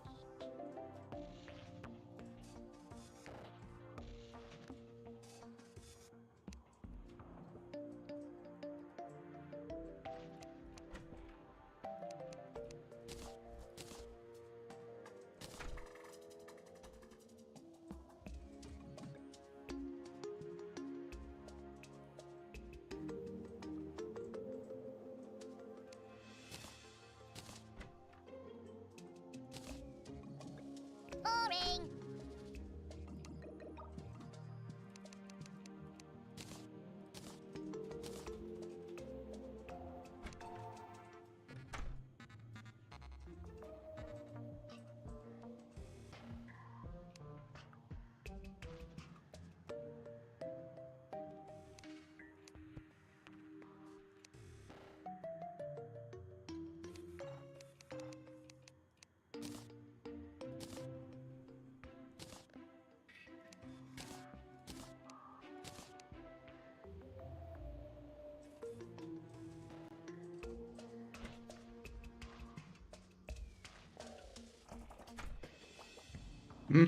Hmm. I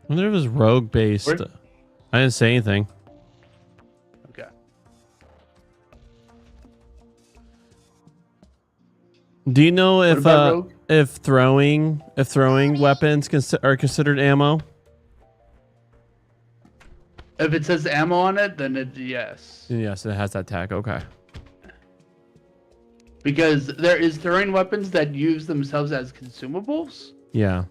wonder if it was rogue based. Where? I didn't say anything. Okay. Do you know What about rogue? if throwing weapons are considered ammo? If it says ammo on it, then yes. Yes, it has that tag. Okay. Because there is throwing weapons that use themselves as consumables. Yeah.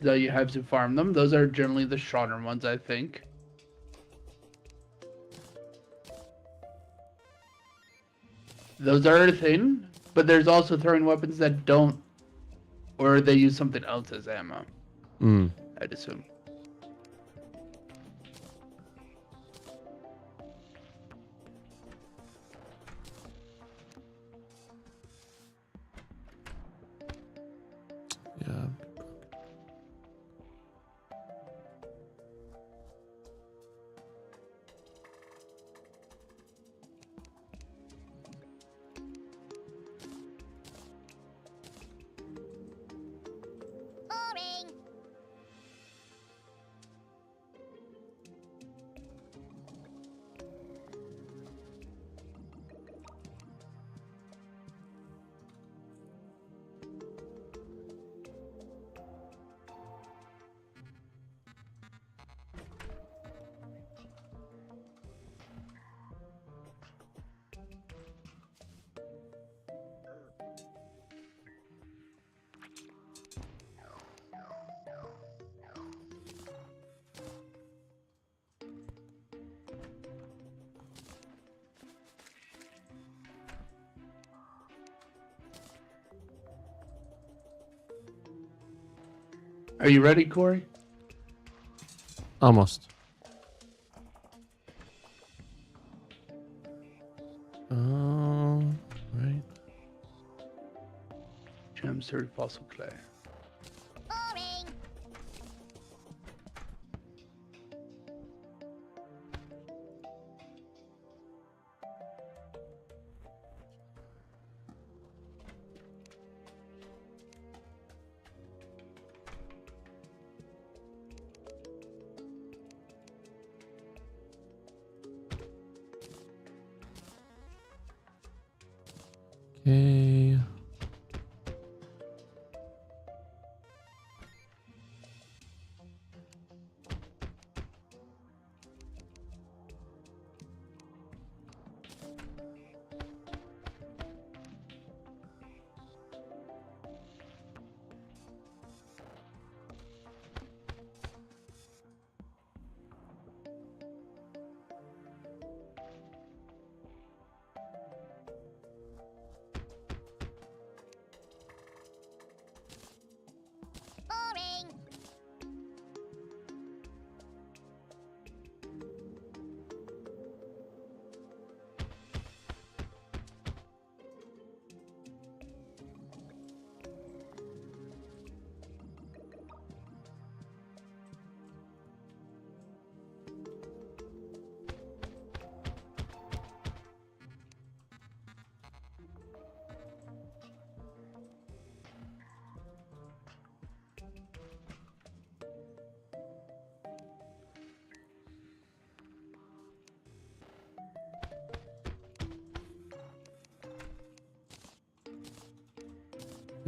So you have to farm them. Those are generally the stronger ones, I think. Those are a thing, but there's also throwing weapons that don't, or they use something else as ammo, Mm. I'd assume. Yeah. Are you ready, Corey? Almost. Right. Gem, third fossil clay. Okay.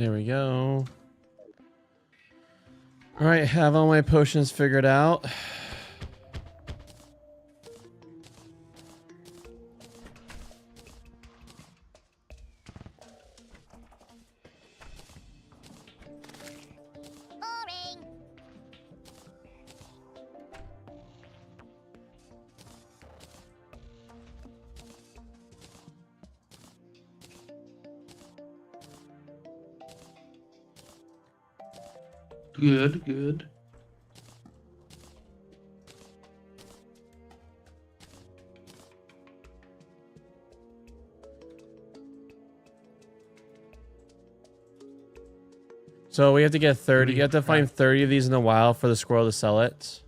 There we go. All right, have all my potions figured out. Good, good. So we have to get 30. You have to find 30 of these in the wild for the squirrel to sell it.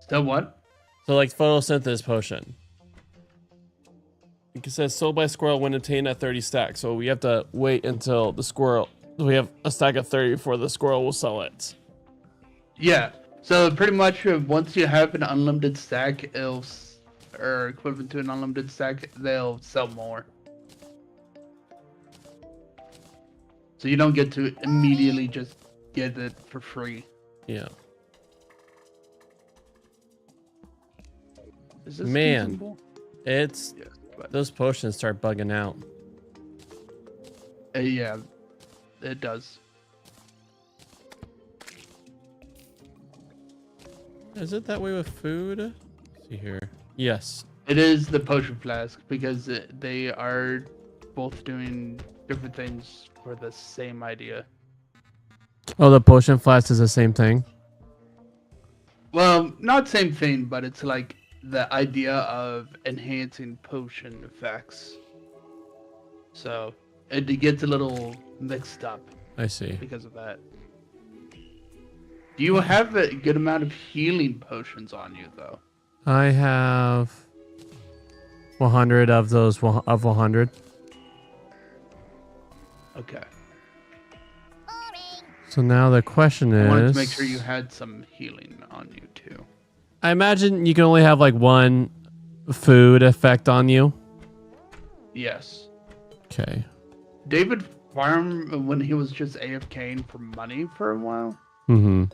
So what? So like photosynthesis potion. It says sold by squirrel when obtained at 30 stacks. So we have to wait until the squirrel. We have a stack of 30 before the squirrel will sell it. Yeah. So pretty much once you have an unlimited stack, or equivalent to an unlimited stack, they'll sell more. So you don't get to immediately just get it for free. Yeah. Is this Man, reasonable? it's Yes, but, those potions start bugging out. yeah, it does. Is it that way with food? Let's see here. Yes. It is the potion flask because they are both doing different things for the same idea. Oh, the potion flask is the same thing. Well, not same thing, but it's like the idea of enhancing potion effects. So it gets a little mixed up I see. because of that. Do you have a good amount of healing potions on you, though? I have 100 of those of 100. Okay. So now the question is, I wanted to make sure you had some healing on you, too. I imagine you can only have like one food effect on you. Yes. Okay. David farmed when he was just AFKing for money for a while. Mm-hmm.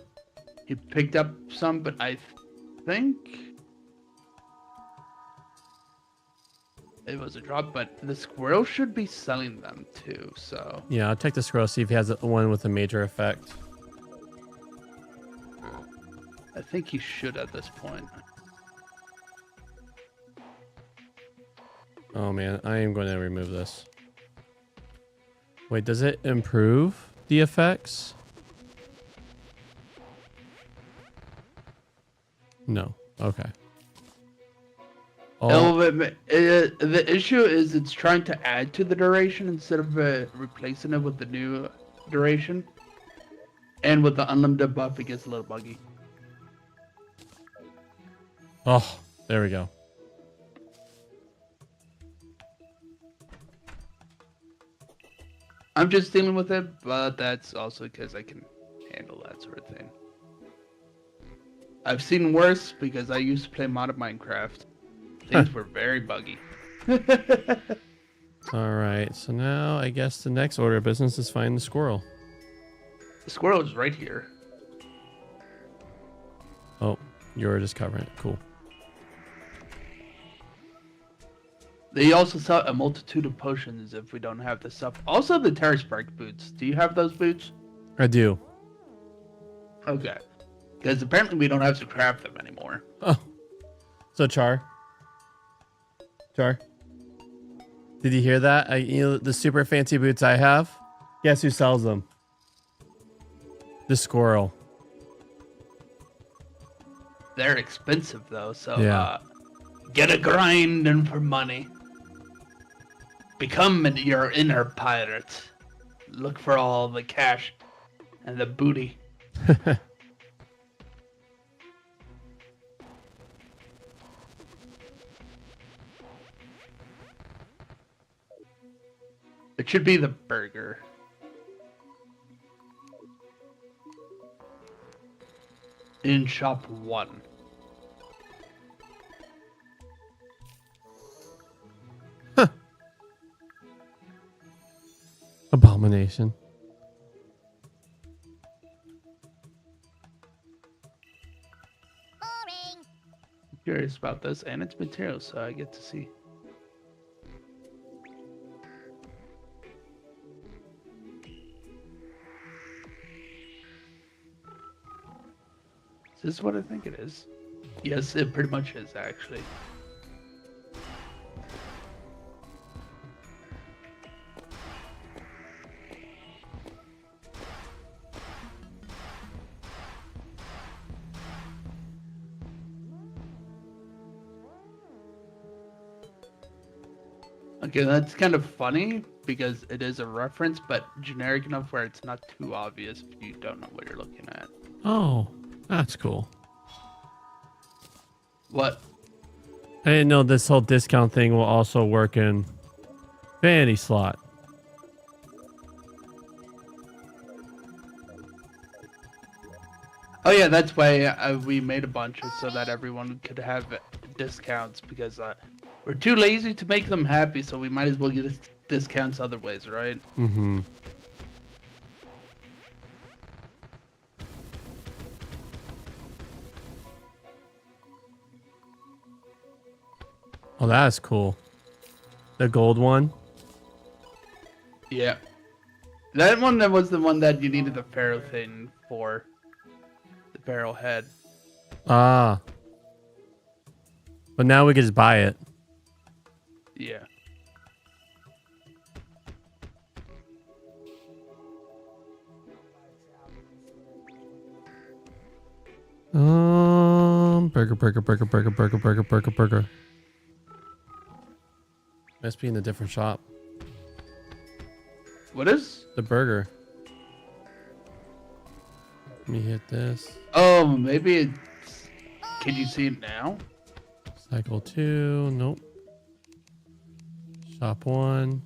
He picked up some, but I think it was a drop. But the squirrel should be selling them too. So Yeah, I'll take the scroll, see if he has one with a major effect. I think he should at this point. Oh man, I am going to remove this. Wait, does it improve the effects? No. Okay. Oh, The issue is it's trying to add to the duration instead of replacing it with the new duration. And with the unlimited buff, it gets a little buggy. oh, there we go. I'm just dealing with it, but that's also because I can handle that sort of thing. I've seen worse because I used to play modded Minecraft. Things were very buggy. All right. So now I guess the next order of business is find the squirrel. The squirrel is right here. Oh, you're just covering it. Cool. They also sell a multitude of potions if we don't have the stuff. Also, the Terra Spark boots. Do you have those boots? I do. Okay. Because apparently we don't have to craft them anymore. Oh. So Char. Did you hear that? You know, the super fancy boots I have? Guess who sells them? The squirrel. They're expensive though, so Yeah. get a grinding for money. Become your inner pirate. Look for all the cash and the booty. It should be the burger. In shop 1. Abomination. I'm curious about this and its materials, so I get to see. Is this what I think it is? Yes, it pretty much is, actually. Okay, that's kind of funny because it is a reference, but generic enough where it's not too obvious if you don't know what you're looking at. Oh, that's cool. What? I didn't know this whole discount thing will also work in vanity slot. Oh yeah, that's why we made a bunch so that everyone could have discounts because we're too lazy to make them happy, so we might as well get discounts other ways, right? Mm-hmm. Oh, that's cool. The gold one? Yeah. That one that was the one that you needed the pharaoh thing for. The pharaoh head. Ah. But now we can just buy it. Yeah. Burger. Must be in a different shop. What is? The burger. Let me hit this. Oh, maybe it's... Can you see it now? Cycle 2. Nope. Shop 1.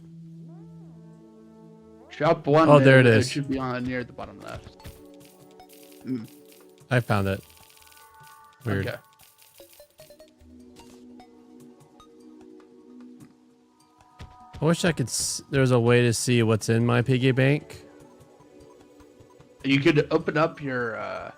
Shop 1. Oh, there it is. It should be on near the bottom left. I found it. Weird. Okay. I wish I could. There's a way to see what's in my piggy bank. You could open up your...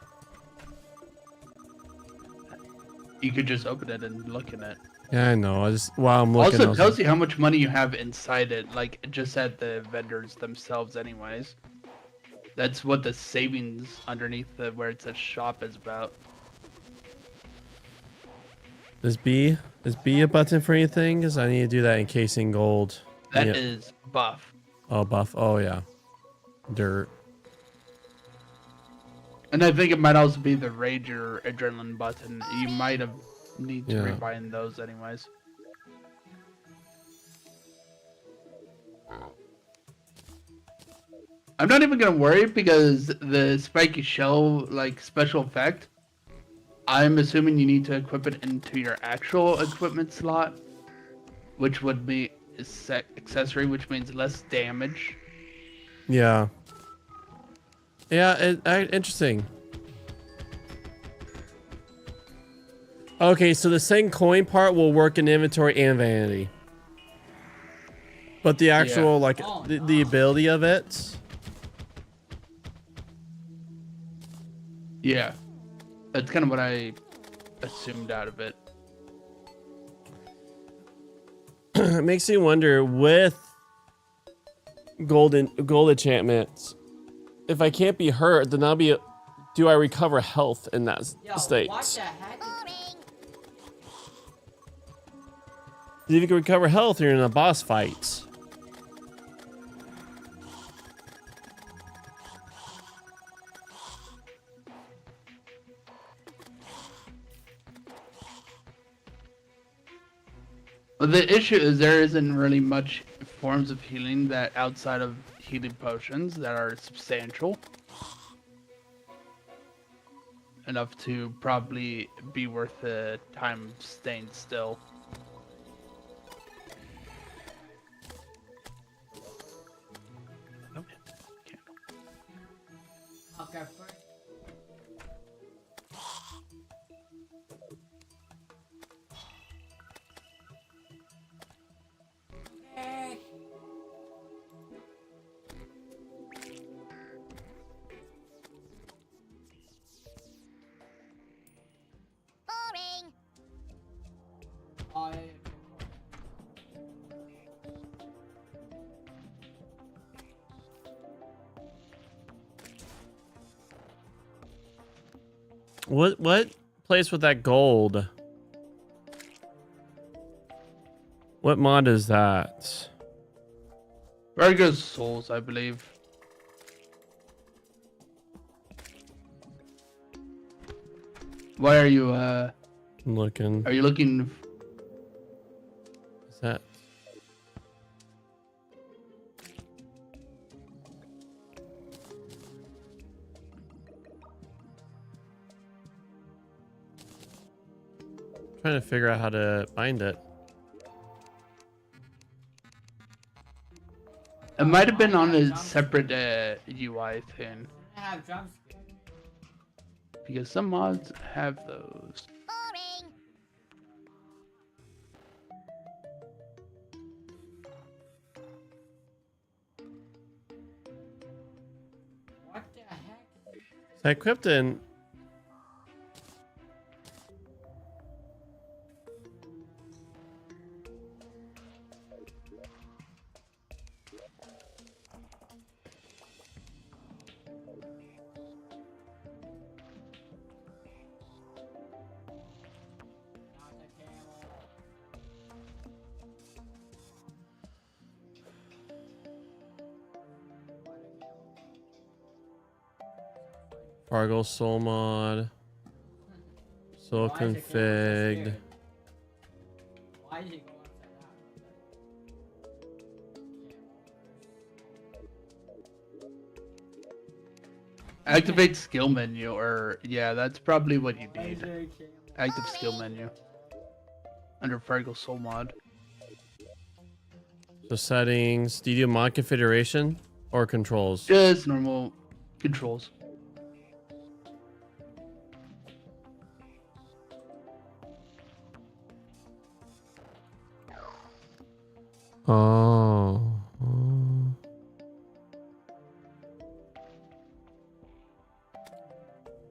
You could just open it and look in it. Yeah, I know. I just while I'm looking. Also, it tells you how much money you have inside it, like just at the vendors themselves, anyways. That's what the savings underneath where it says shop is about. Is B a button for anything? Because I need to do that encasing gold. That Yeah. is buff. Oh, buff. Oh, yeah. Dirt. And I think it might also be the rage or adrenaline button. You might have need to Yeah. rebind those anyways. I'm not even gonna worry because the spiky shell like special effect, I'm assuming you need to equip it into your actual equipment slot, which would be a accessory, which means less damage. Yeah. Yeah, interesting. Okay, so the second coin part will work in inventory and vanity. But the actual, like, Oh, the ability of it... Yeah, that's kind of what I assumed out of it. It makes me wonder, with gold enchantments, if I can't be hurt, then do I recover health in that state? What the heck? If you can recover health, you're in a boss fight. Well, the issue is there isn't really much forms of healing that outside of healing potions that are substantial enough to probably be worth the time staying still. Okay, first. Oh, yeah. What place with that gold? What mod is that? Very good souls, I believe. Why are you I'm looking. are you looking? Is that? Trying to figure out how to find it. It might have been on a separate UI thing I have jump scare. because some mods have those. What the heck? So I equipped in. Not the camel. Fargo soul mod. Soul Why is the camel so config. scared? Why did it go upside down? Activate skill menu, or yeah, that's probably what you Why is need. there a camel? Active skill menu under Fargo Soul mod. So settings. Do you do mod configuration or controls? Just normal controls. Oh.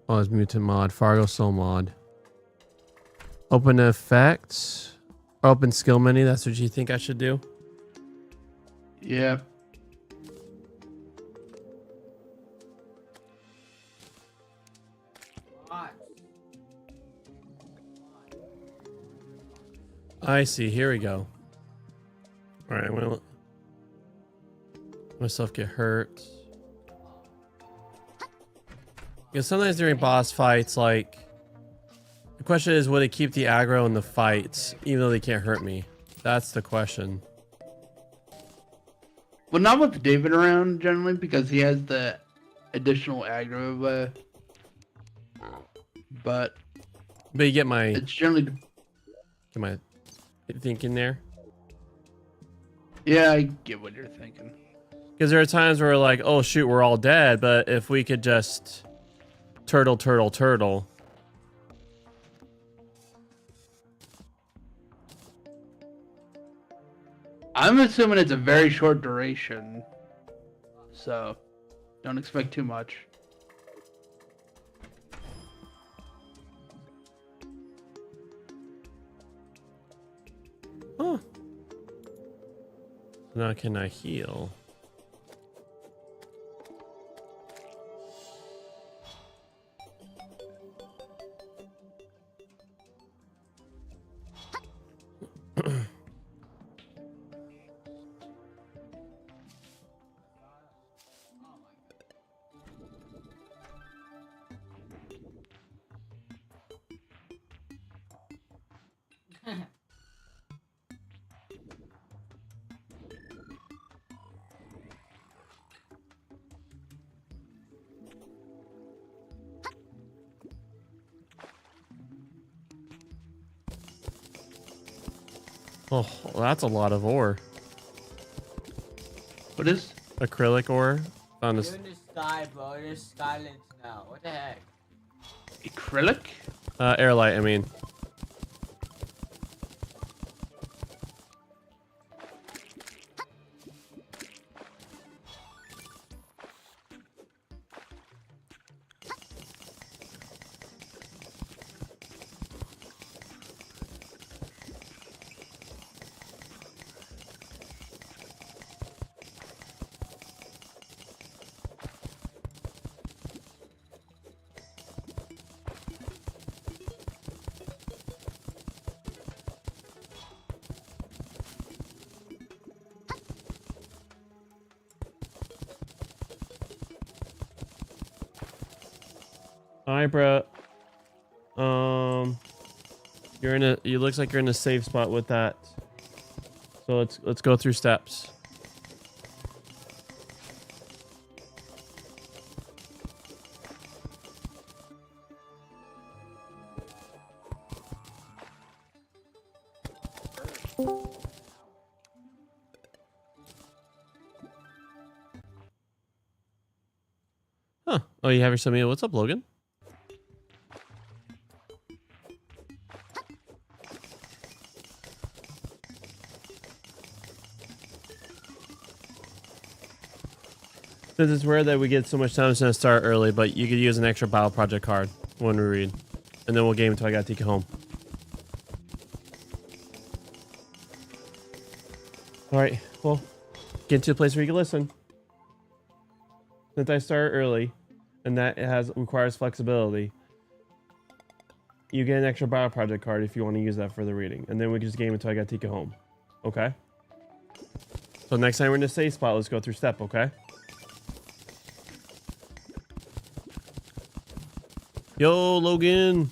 Oh, it's mutant mod. Fargo soul mod. Open effects. Open skill menu. That's what you think I should do? Yeah. What? I see. Here we go. All right. I'm gonna let myself get hurt. Because sometimes during boss fights, like, the question is, would it keep the aggro in the fights, even though they can't hurt me? That's the question. Well, not with David around generally because he has the additional aggro, but you get my it's generally. thinking there. Yeah, I get what you're thinking. Because there are times where like, oh shoot, we're all dead, but if we could just turtle. I'm assuming it's a very short duration, so don't expect too much. Huh. Now can I heal? Oh, well, that's a lot of ore. What is? Acrylic ore. Found this. You're in the sky, bro. There's silence now. What the heck? Acrylic? Airlight, I mean. Alright, bro. You're in a. You looks like you're in a safe spot with that. So let's go through steps. Huh. Oh, you have your meal. What's up, Logan? Since it's rare that we get so much time, it's gonna start early, but you could use an extra Battle Project card when we read. And then we'll game until I gotta take it home. Alright, well, get to a place where you can listen. Since I start early, and that requires flexibility, you get an extra Battle Project card if you want to use that for the reading. And then we can just game until I gotta take it home. Okay? So next time we're in the safe spot, let's go through step, okay? Yo, Logan.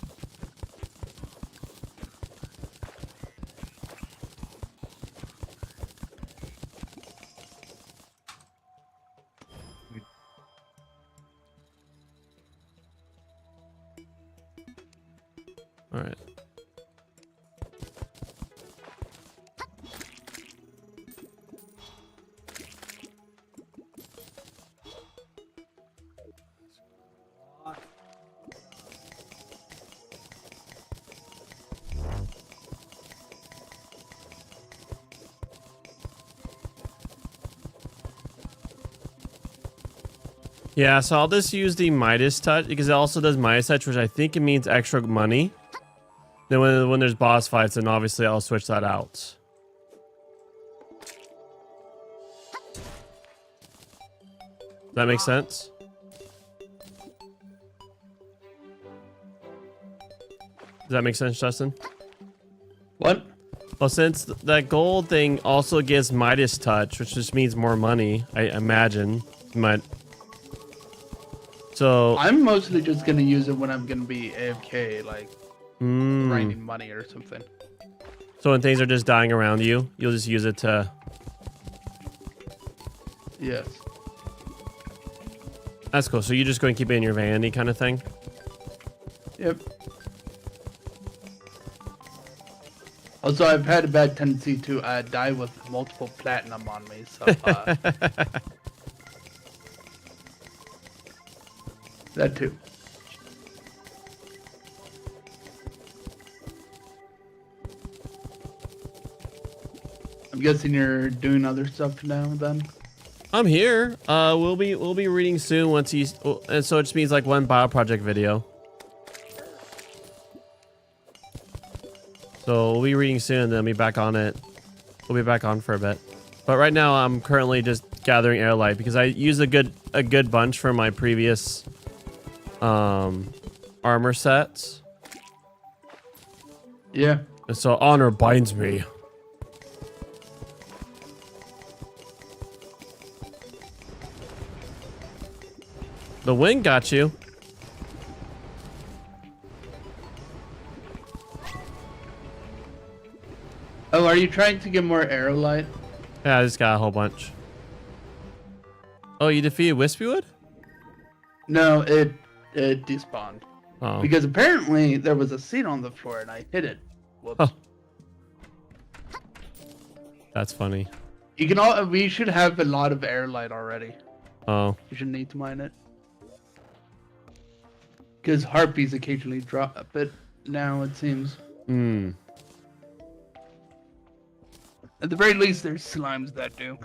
All right. Yeah, so I'll just use the Midas touch because it also does Midas touch, which I think it means extra money. Then when there's boss fights, then obviously I'll switch that out. Does that make sense? Does that make sense, Justin? What? Well, since that gold thing also gives Midas touch, which just means more money, I imagine. So I'm mostly just gonna use it when I'm gonna be AFK, like grinding money or something. so when things are just dying around you, you'll just use it to. Yes. That's cool. So you're just going to keep it in your vanity kind of thing? Yep. Also, I've had a bad tendency to die with multiple platinum on me, so that too. I'm guessing you're doing other stuff now then? I'm here. We'll be reading soon once he's, and so it just means like one bio project video. So we'll be reading soon, and then be back on it. We'll be back on for a bit. But right now I'm currently just gathering airlight because I used a good bunch for my previous armor sets. Yeah. And so honor binds me. The wind got you. Oh, are you trying to get more arrow light? Yeah, I just got a whole bunch. Oh, you defeated Wispywood? No, it despawned. Oh. Because apparently there was a seed on the floor and I hit it. Whoops. Oh. That's funny. You can all. We should have a lot of air light already. Oh. You should need to mine it. Because harpies occasionally drop it now, it seems. Hmm. At the very least, there's slimes that do.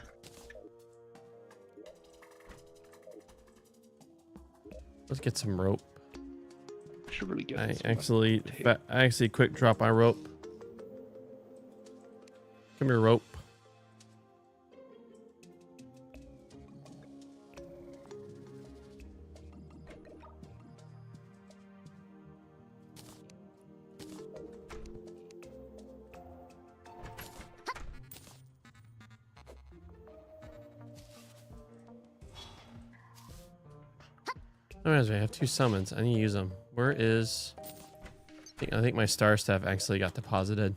Let's get some rope. Should really get. I this actually quick drop my rope. Come here, rope. Oh, I have 2 summons. I need to use them. Where is... I think my star staff actually got deposited.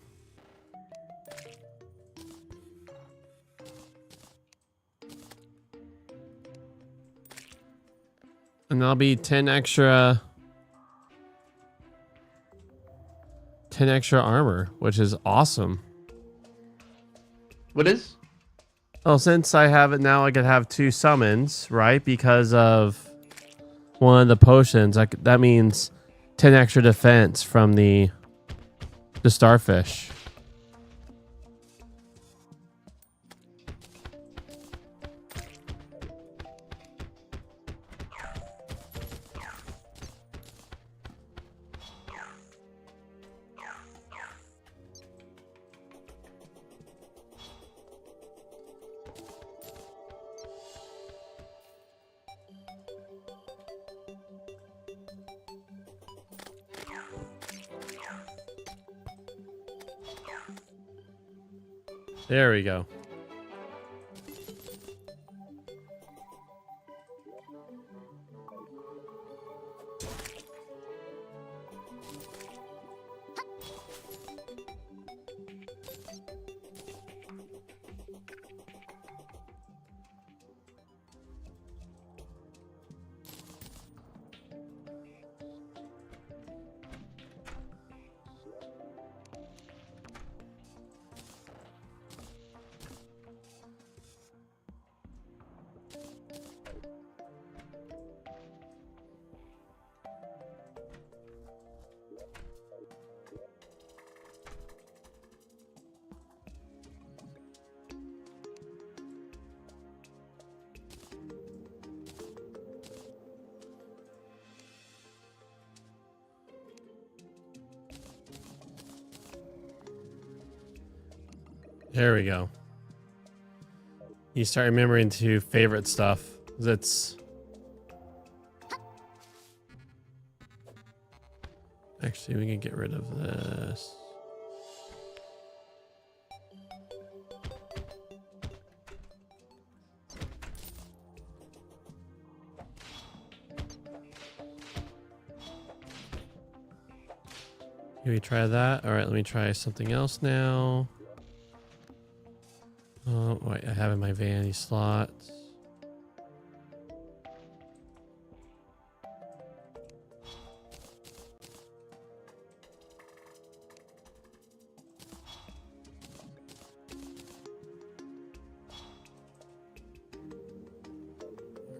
And that'll be 10 extra... 10 extra armor, which is awesome. What is? Oh, since I have it now, I could have 2 summons, right? Because of one of the potions. That means 10 extra defense from the starfish. There we go. There we go. You start remembering to favorite stuff. That's actually, we can get rid of this. Can we try that? All right, let me try something else now. Oh, wait, I have in my vanity slots.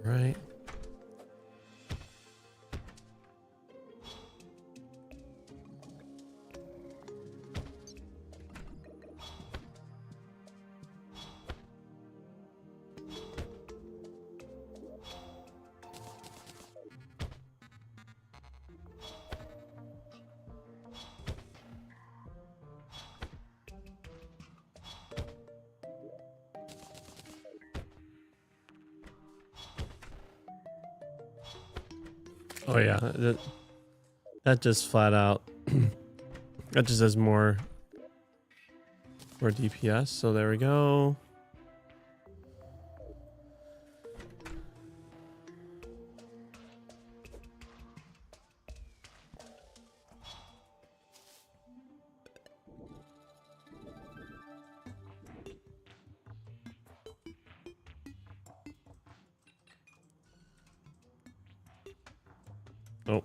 All right. Oh yeah, that just flat out that just has more DPS. So there we go. Oh, all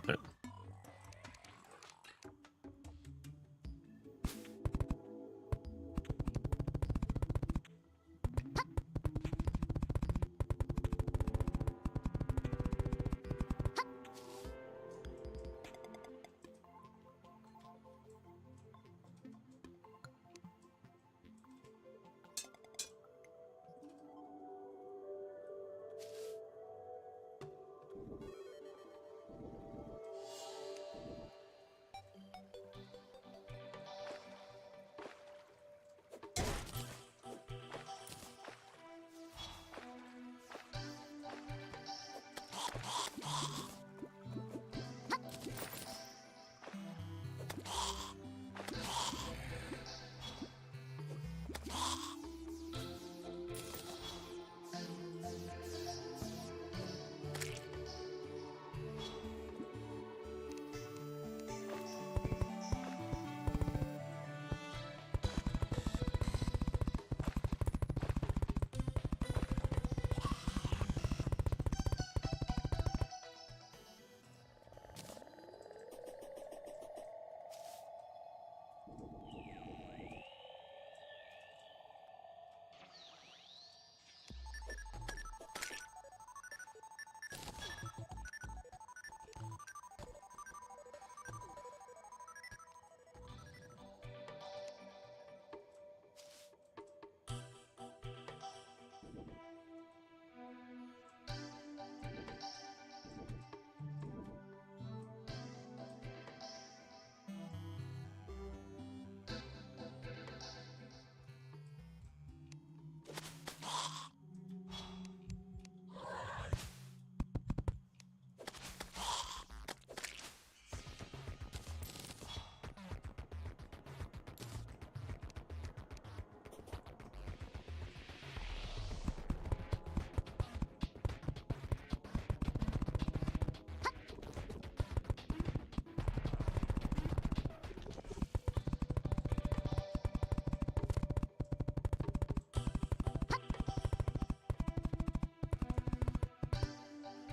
right.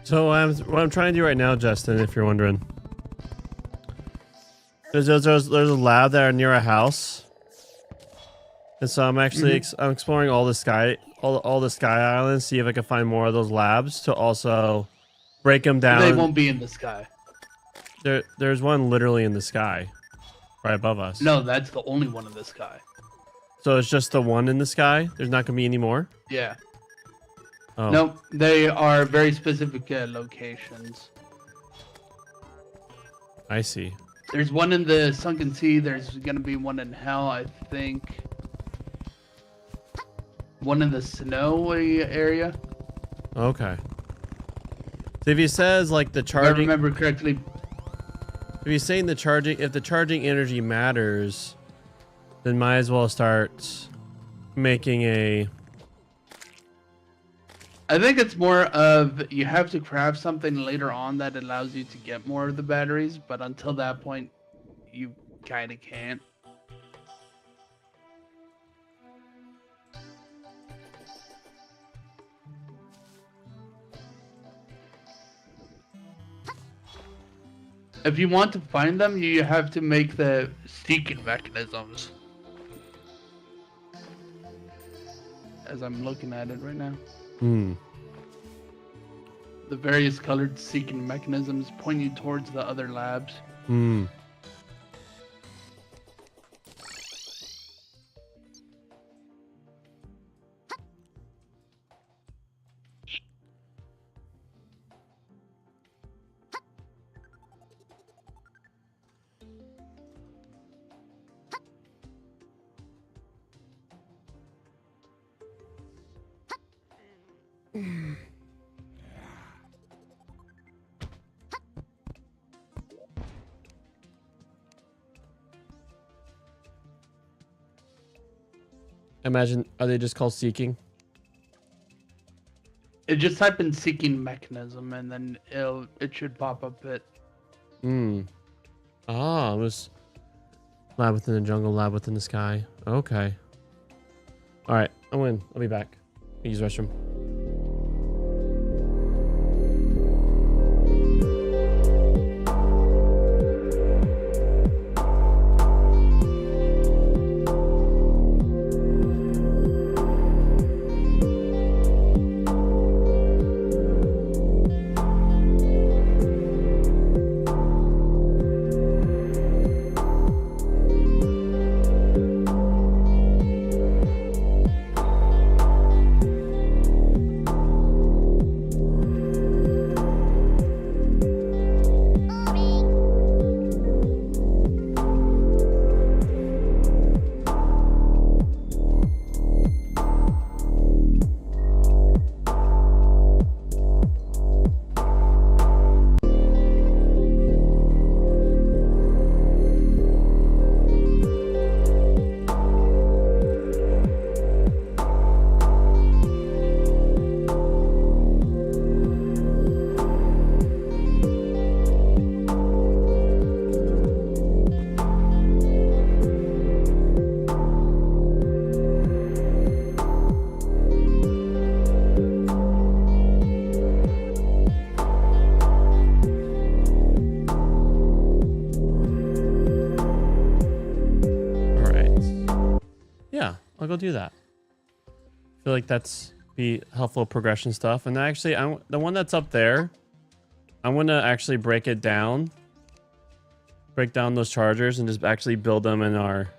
So what I'm trying to do right now, Justin, if you're wondering, there's a lab that are near a house, and so I'm actually I'm exploring all the sky islands, see if I can find more of those labs to also break them down. They won't be in the sky. There's one literally in the sky, right above us. No, that's the only one in the sky. So it's just the one in the sky. There's not gonna be any more. Yeah. Oh. Nope, they are very specific locations. I see. There's one in the Sunken Sea. There's gonna be one in Hell, I think. One in the snowy area. Okay. So if he says like the If I charging, remember correctly. if he's saying the charging, if the charging energy matters, then might as well start making a. I think it's more of you have to craft something later on that allows you to get more of the batteries, but until that point, you kind of can't. If you want to find them, you have to make the seeking mechanisms. As I'm looking at it right now. Hmm. The various colored seeking mechanisms point you towards the other labs. Hmm. Imagine, are they just called seeking? It just type in seeking mechanism and then it should pop up it. Hmm. Ah, it was lab within the jungle, lab within the sky. Okay. All right, I'm in. I'll be back. Use restroom. I'll go do that. I feel like that's be helpful progression stuff. And actually, the one that's up there, I'm gonna actually break down those chargers and just actually build them in our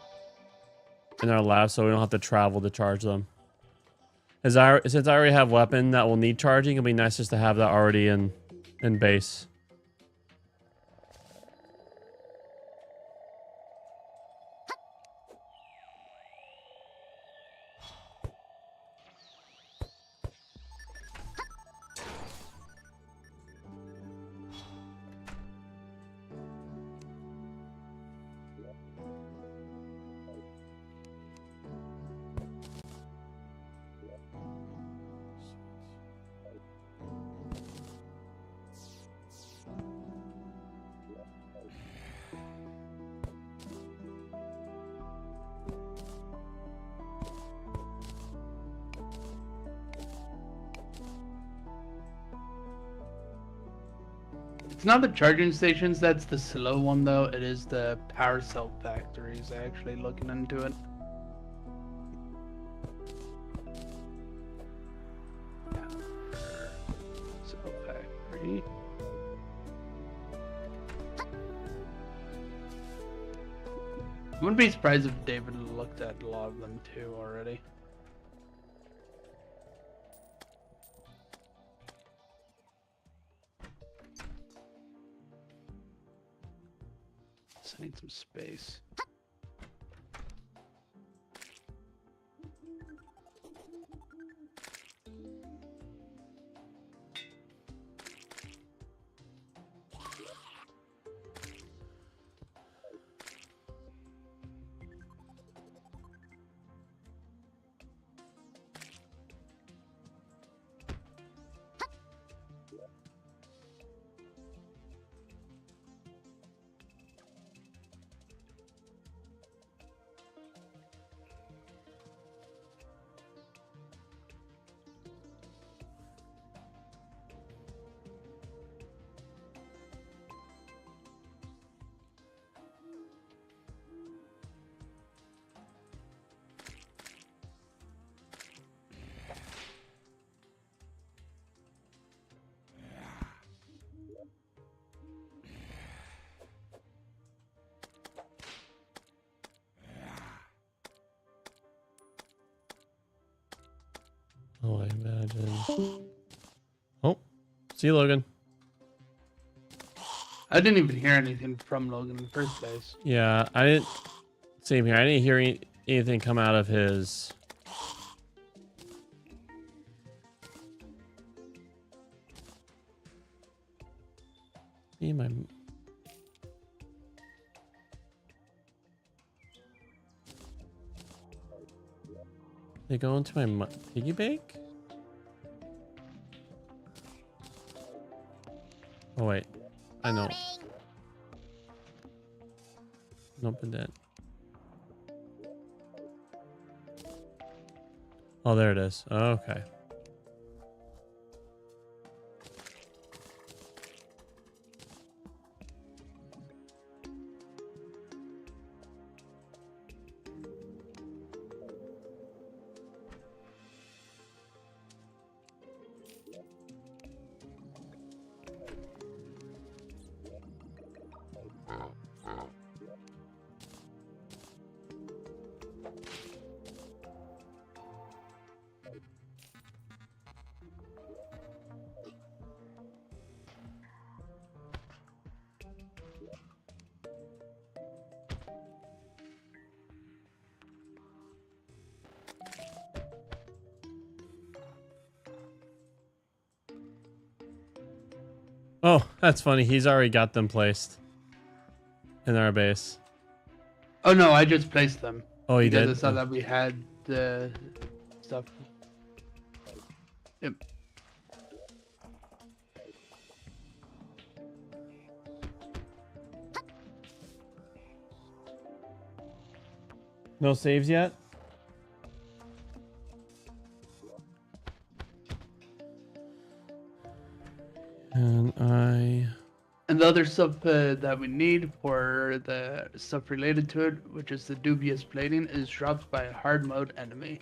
lab, so we don't have to travel to charge them. Since I already have weapon that will need charging, it'll be nice just to have that already in base. It's not the charging stations that's the slow one though. It is the power cell factories. Actually looking into it. Cell factory. I wouldn't be surprised if David looked at a lot of them too already. I need some space. Oh, I imagine. Oh, see Logan. I didn't even hear anything from Logan in the first place. Yeah, I didn't. Same here. I didn't hear anything come out of his. See my. They go into my piggy bank? Oh wait, I know. Nope, it didn't. Oh, there it is. Okay. Oh, that's funny. He's already got them placed in our base. Oh no, I just placed them. Oh, he because did? I saw Oh. that we had the stuff. Yep. No saves yet? And the other stuff that we need for the stuff related to it, which is the dubious plating, is dropped by a hard mode enemy.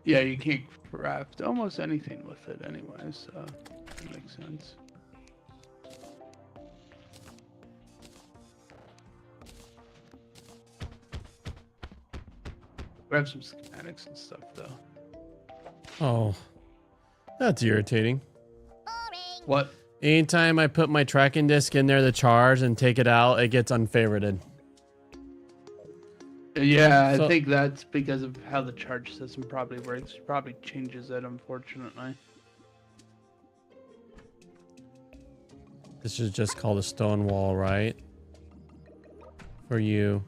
Yeah, you can't craft almost anything with it anyway, so that makes sense. Grab some schematics and stuff though. Oh, that's irritating. What? Anytime I put my tracking disc in there to charge and take it out, it gets unfavorited. Yeah, So- I think that's because of how the charge system probably works. It probably changes it, unfortunately. This is just called a stone wall, right? For you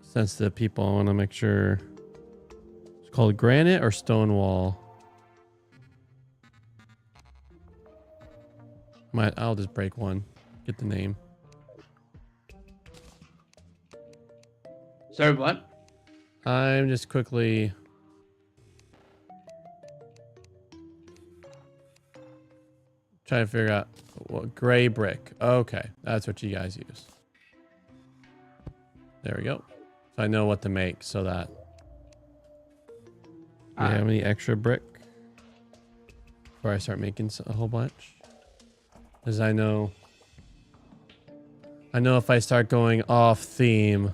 sensitive people, I want to make sure. It's called granite or stone wall? I'll just break one. Get the name. Sorry, what? I'm just quickly... trying to figure out what gray brick. Okay, that's what you guys use. There we go. So I know what to make so that... Do you have any extra brick? Before I start making a whole bunch? Because I know if I start going off theme...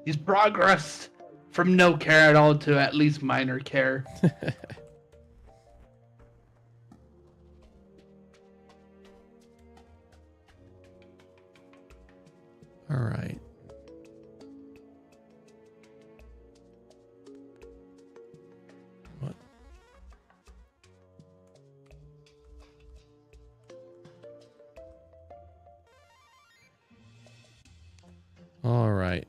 He's progressed from no care at all to at least minor care. All right. What? All right.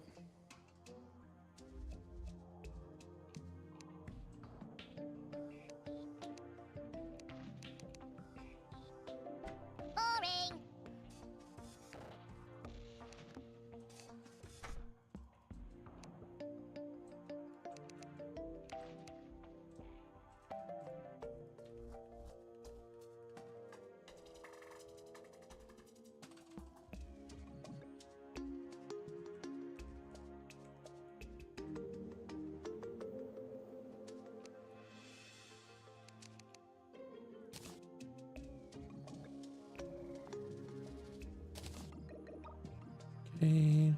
Okay.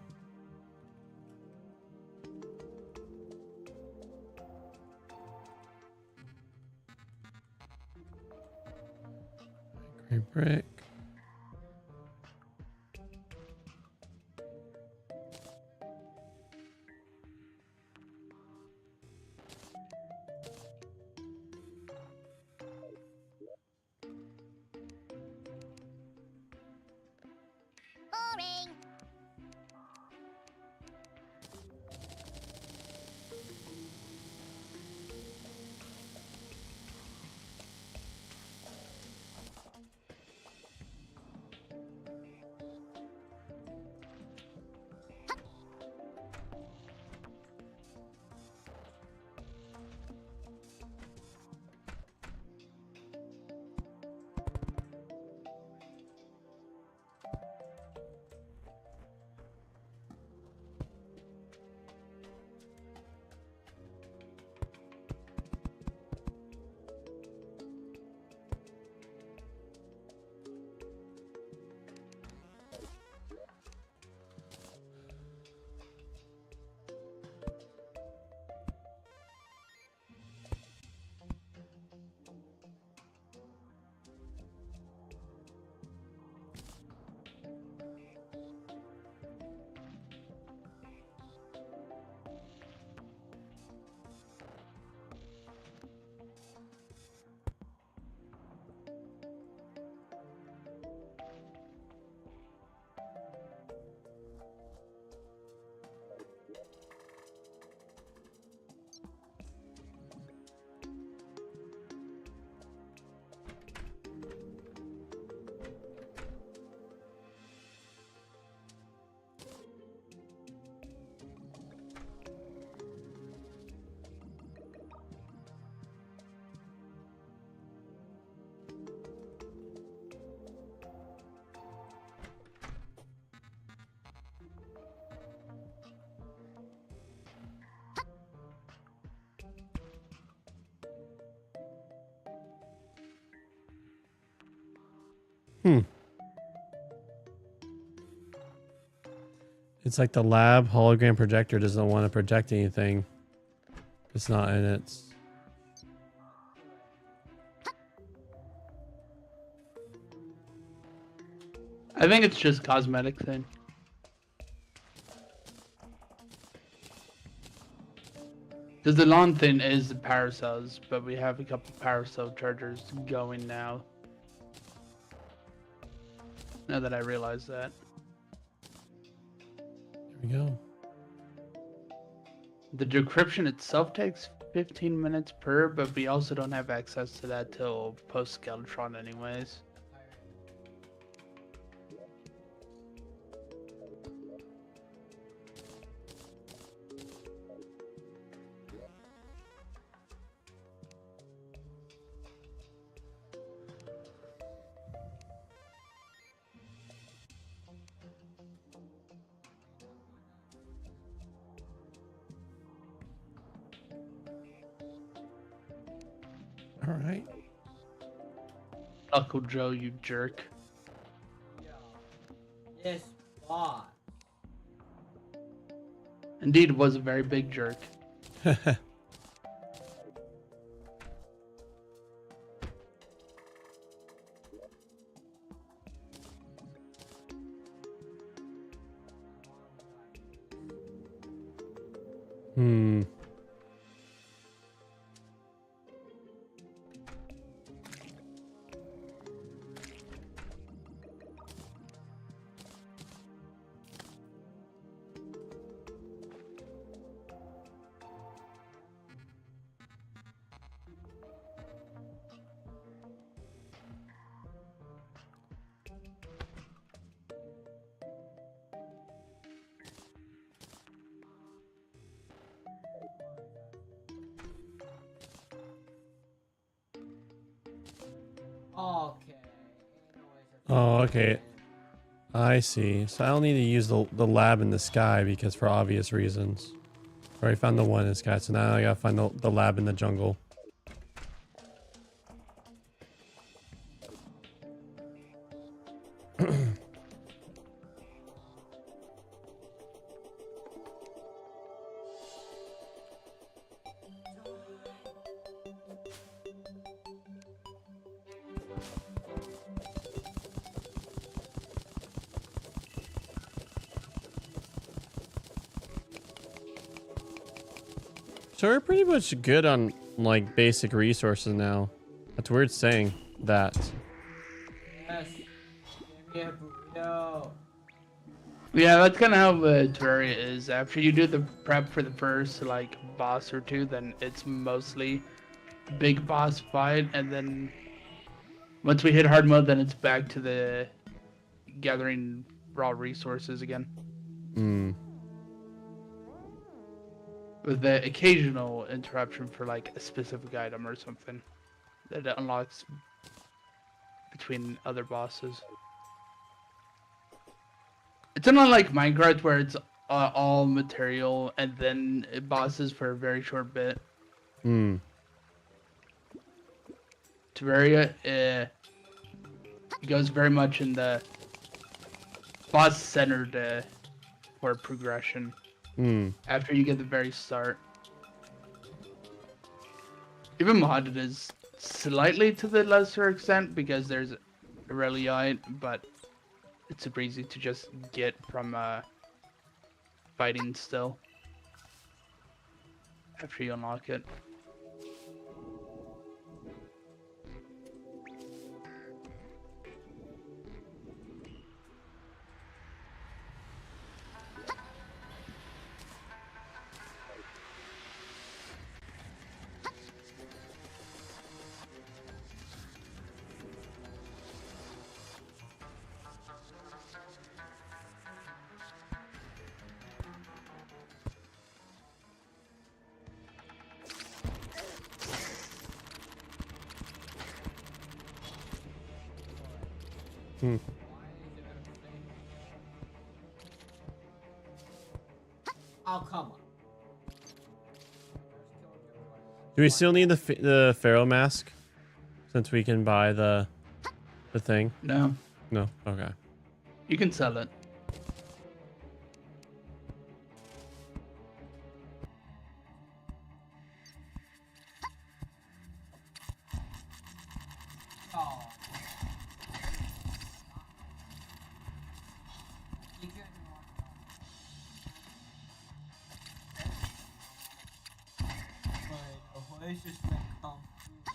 Great brick. Boring. Hmm. It's like the lab hologram projector doesn't want to project anything. It's not in its. I think it's just cosmetic thing. Because the lawn thing is the power cells, but we have a couple power cell chargers going now. Now that I realize that. There we go. The decryption itself takes 15 minutes per, but we also don't have access to that till post Skeletron anyways. All right. Uncle Joe, you jerk. This boss. Indeed, was a very big jerk. Hmm. Okay. Oh, okay. I see. So I don't need to use the lab in the sky because for obvious reasons. I already found the one in the sky, so now I gotta find the lab in the jungle. So we're pretty much good on like basic resources now. That's weird saying that. Yes. Give me a burrito. Yeah, that's kind of how Terraria is. After you do the prep for the first like boss or two, then it's mostly big boss fight, and then once we hit hard mode, then it's back to the gathering raw resources again, Hmm. with the occasional interruption for like a specific item or something that it unlocks between other bosses. It's not like Minecraft where it's all material and then bosses for a very short bit. Hmm. Terraria goes very much in the boss-centered for progression Hmm. after you get the very start. Even modded is slightly to the lesser extent because there's a reliant, but it's super easy to just get from fighting still after you unlock it. Hmm. Oh, come on. Do we still need the Pharaoh mask? Since we can buy the thing? No, No. Okay. you can sell it. Oh. You can but the voice just won't come through.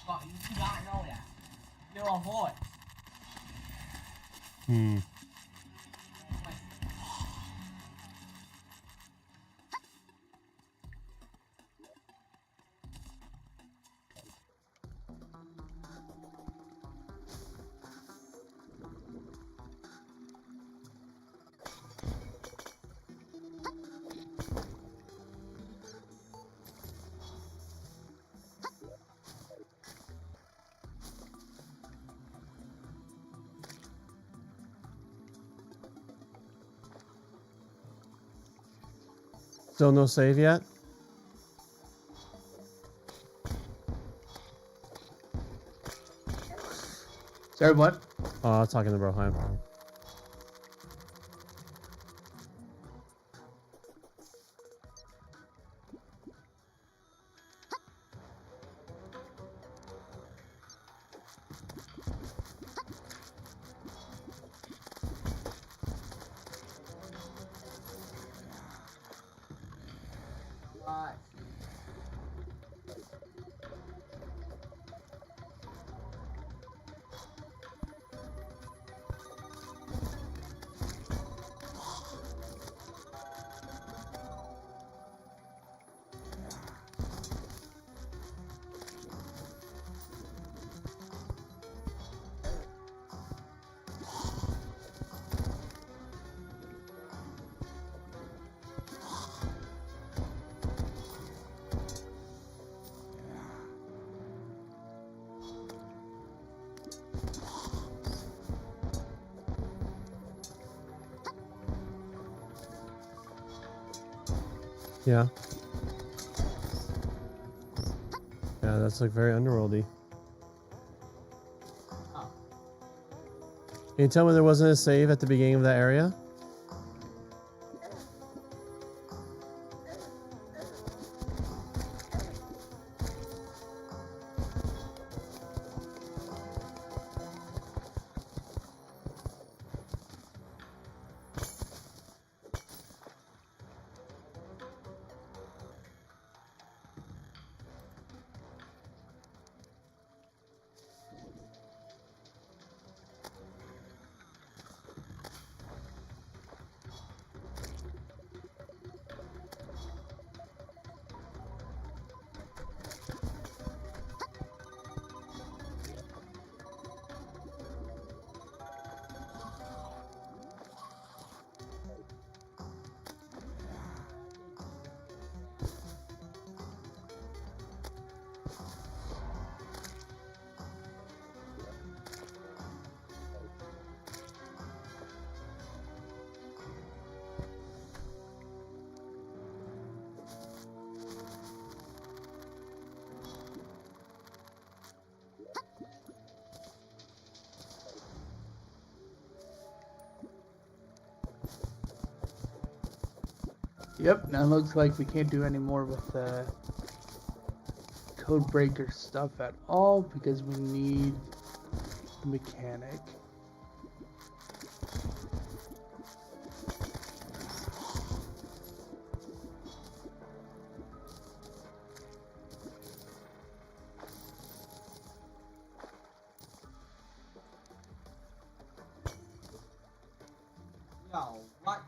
But you do not know that. You're a voice. Hmm. Still no save yet? Sorry, what? Oh, I was talking to Broheim. What? Yeah. Yeah, that's like very underworldy. Oh. Can you tell me there wasn't a save at the beginning of that area? Yep, now it looks like we can't do any more with the code breaker stuff at all because we need the mechanic. Yo, what?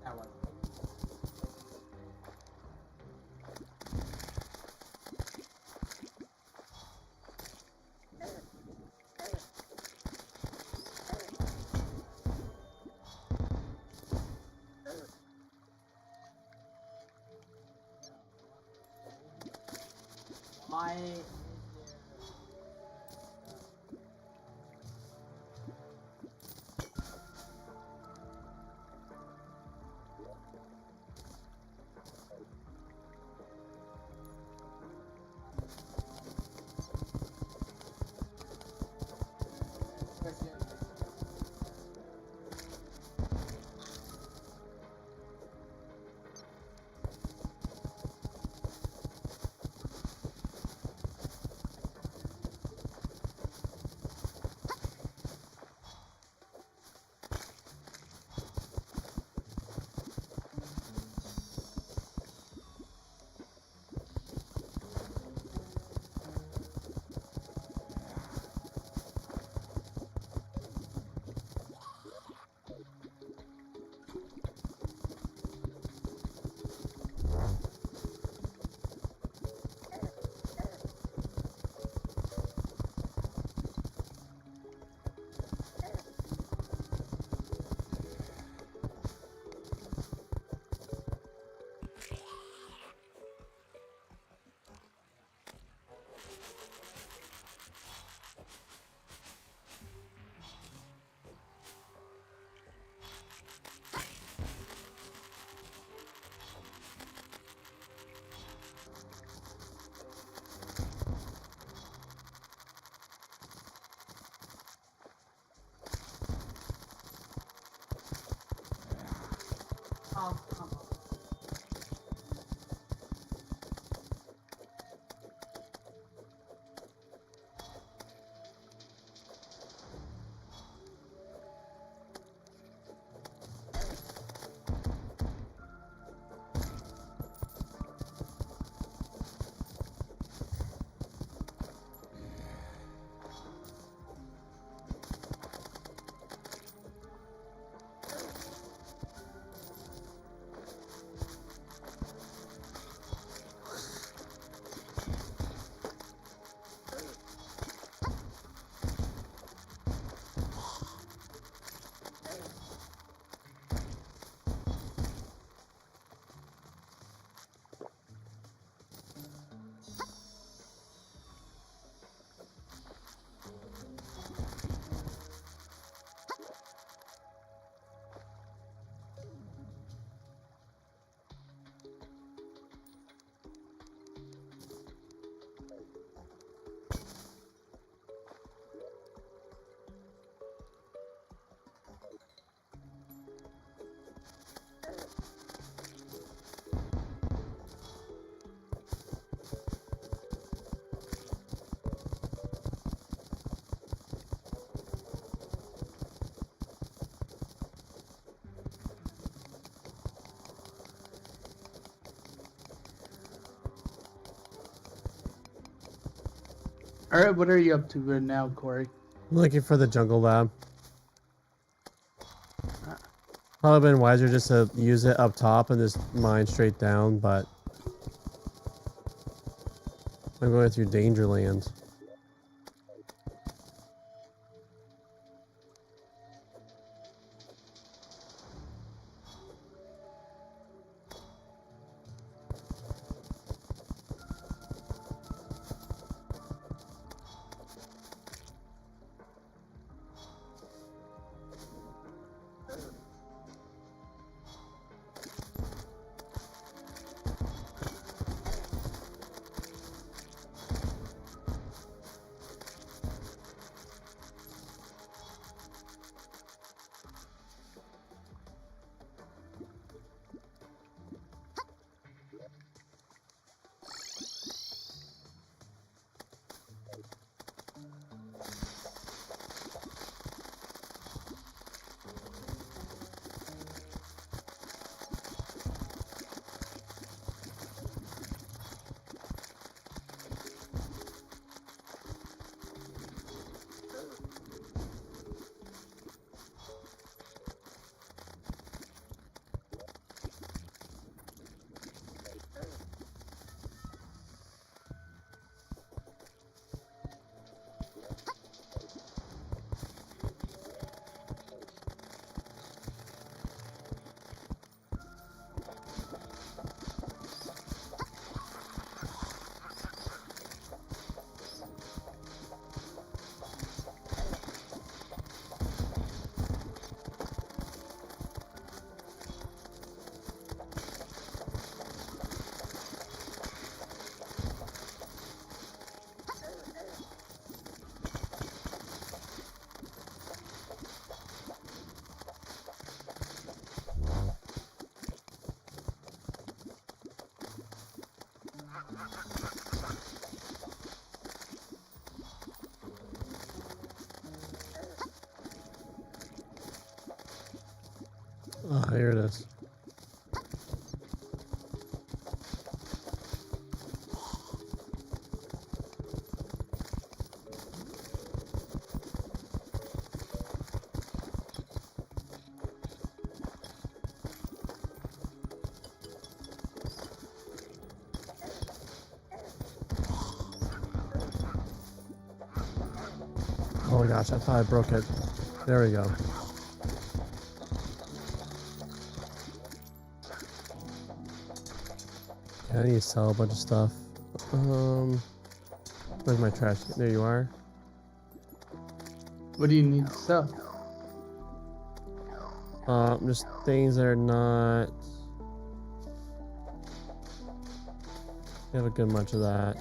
That was. Why is there All right, what are you up to right now, Corey? I'm looking for the jungle lab. Probably been wiser just to use it up top and just mine straight down, but I'm going through Dangerland. Oh, here it is. Oh my gosh, I thought I broke it. There we go. Okay, I need to sell a bunch of stuff. Where's my trash? There you are. What do you need to sell? Just things that are not. You have a good bunch of that.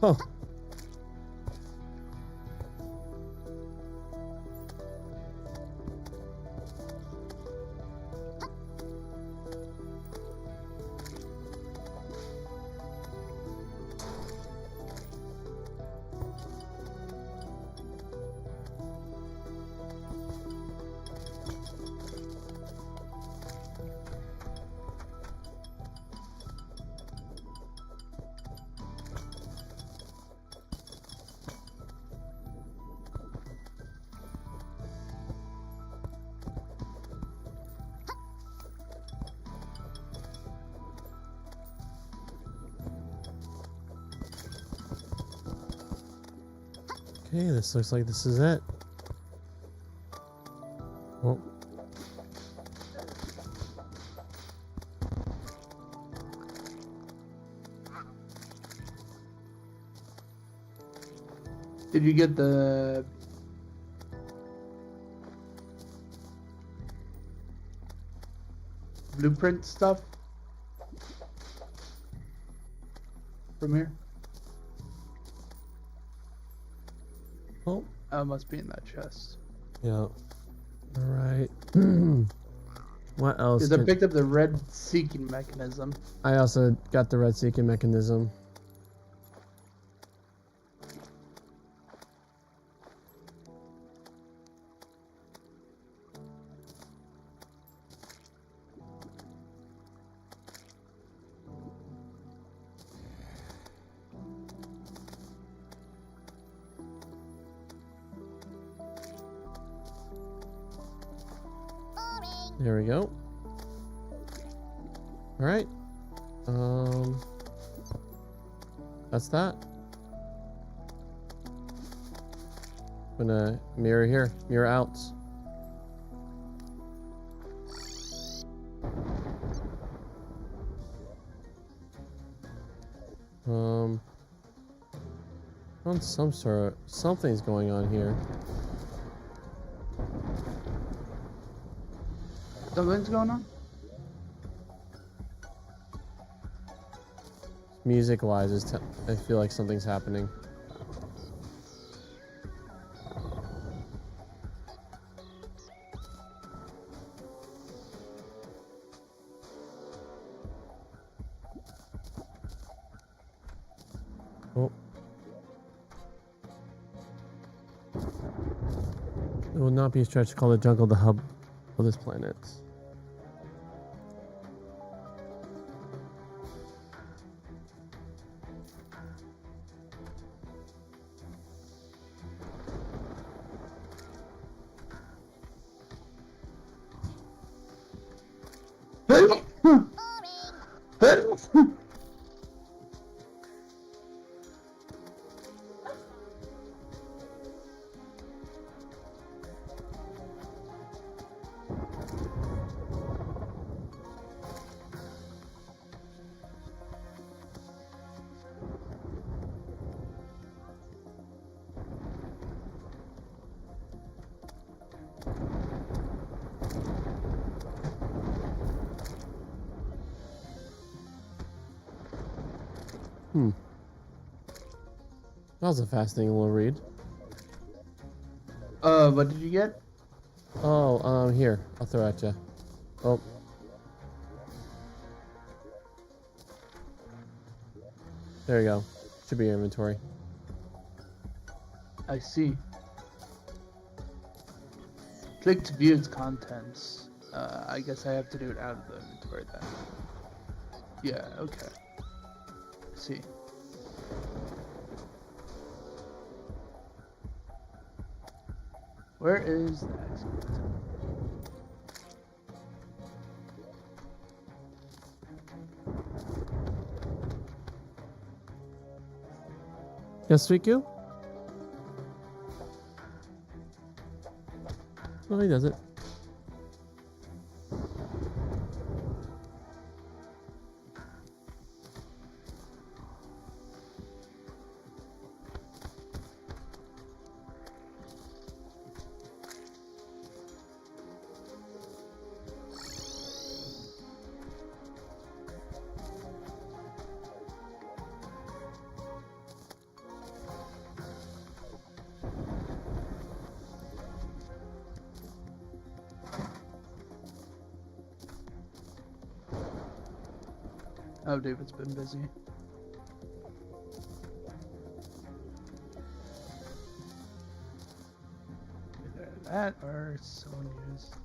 Oh. Okay, this looks like this is it. Oh. Did you get the blueprint stuff from here? Oh, Oh, it must be in that chest. yeah. All right. What else? Because I picked up the red seeking mechanism. I also got the red seeking mechanism. There we go. All right. That's that. Gonna mirror here, mirror out. On some sort, something's going on here. Something's going on? Music-wise, I feel like something's happening. Oh. It will not be a stretch to call the jungle the hub of this planet. That was a fascinating little read. What did you get? Oh, here. I'll throw it at you. Oh. There you go. Should be your inventory. I see. Click to view its contents. I guess I have to do it out of the inventory then. Yeah, okay. I see. Where is the exit? Yes, Riku? Oh, he does it. Oh, David's been busy. Either that or someone used.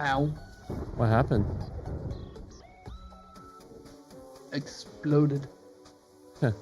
Ow. What happened? Exploded. Huh.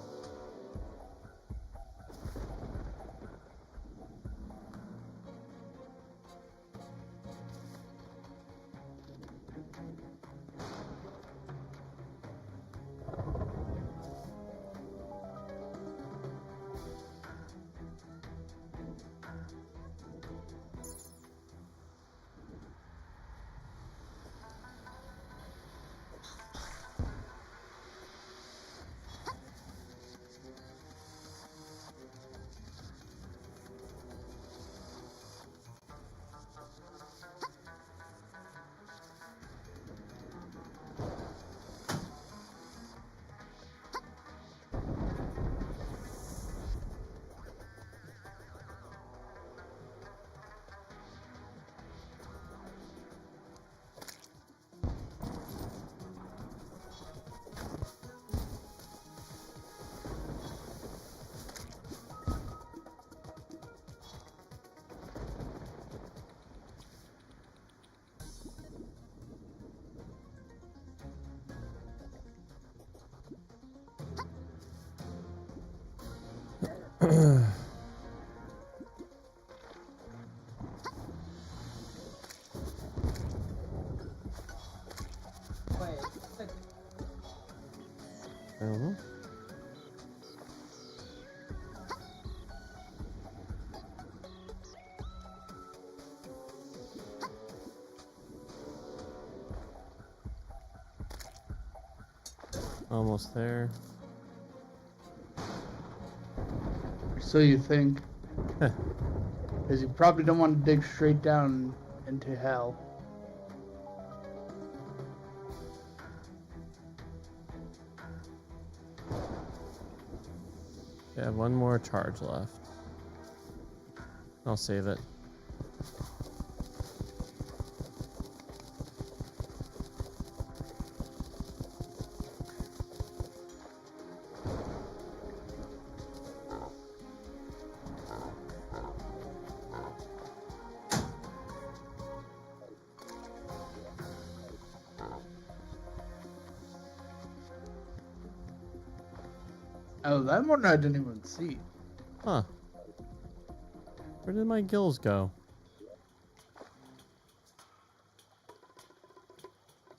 Wait, it's like, I don't know. Almost there. So you think? Huh. Because you probably don't want to dig straight down into hell. Yeah, one more charge left. I'll save it. Oh, that one I didn't even see. Huh. Where did my gills go?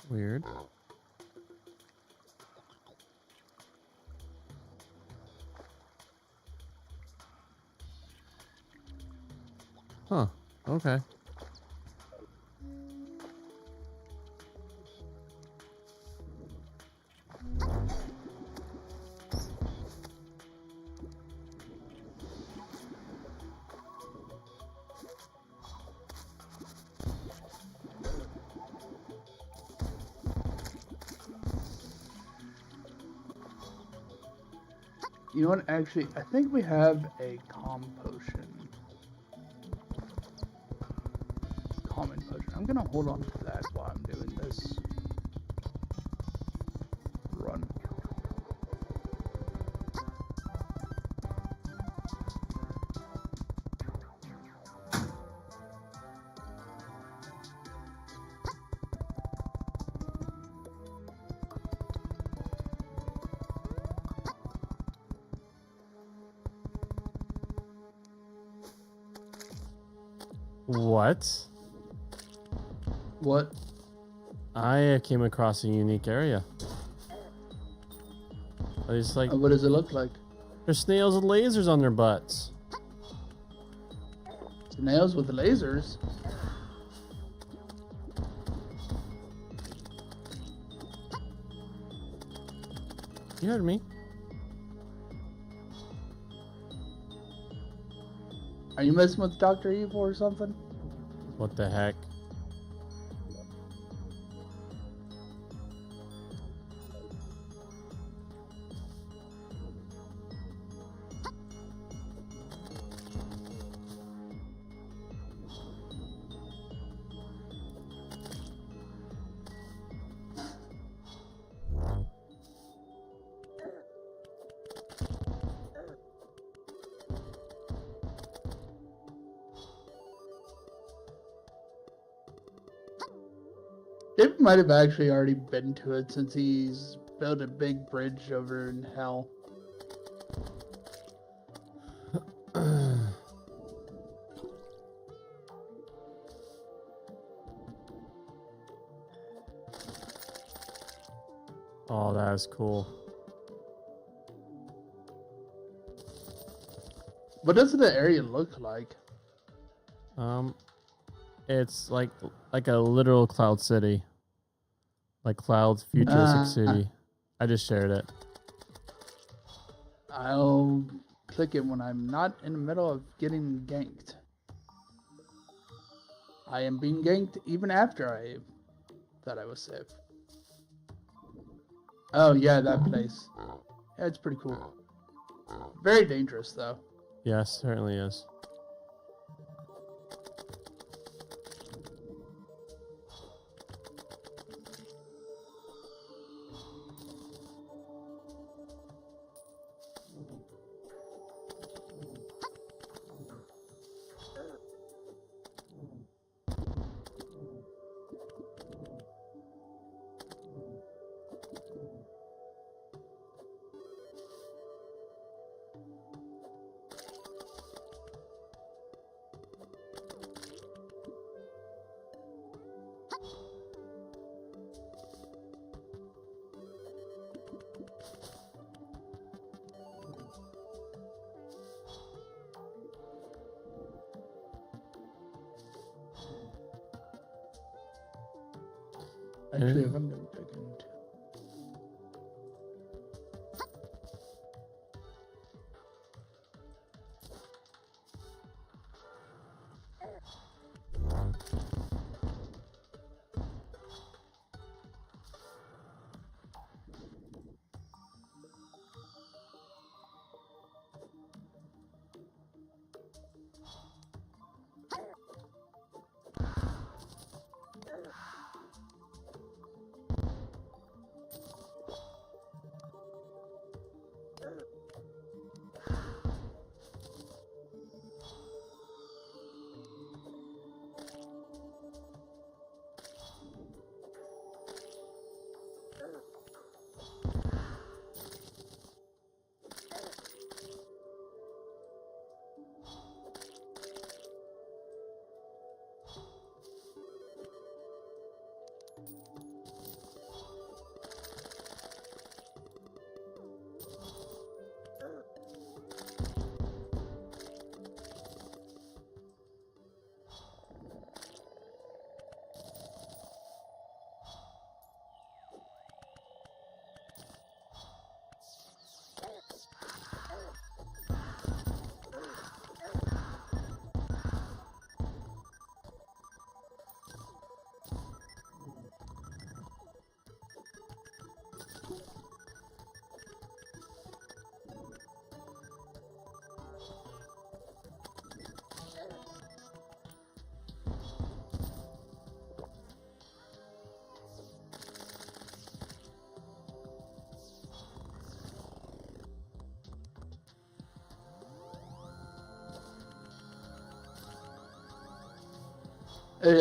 Weird. Huh. Okay. You know what? Actually, I think we have a calm potion. Common potion. I'm gonna hold on to that while I'm doing this run. What? What? I came across a unique area. It's like What does it look like? there's snails with lasers on their butts. Snails with lasers. You heard me. Are you messing with Dr. Evil or something? What the heck? David might have actually already been to it since he's built a big bridge over in hell. Oh, that is cool. What does the area look like? It's like a literal cloud city, like Cloud's futuristic city. I just shared it. I'll click it when I'm not in the middle of getting ganked. I am being ganked even after I thought I was safe. Oh yeah, that place. Yeah, it's pretty cool. Very dangerous though. Yes, certainly is. Actually, if I'm gonna check into.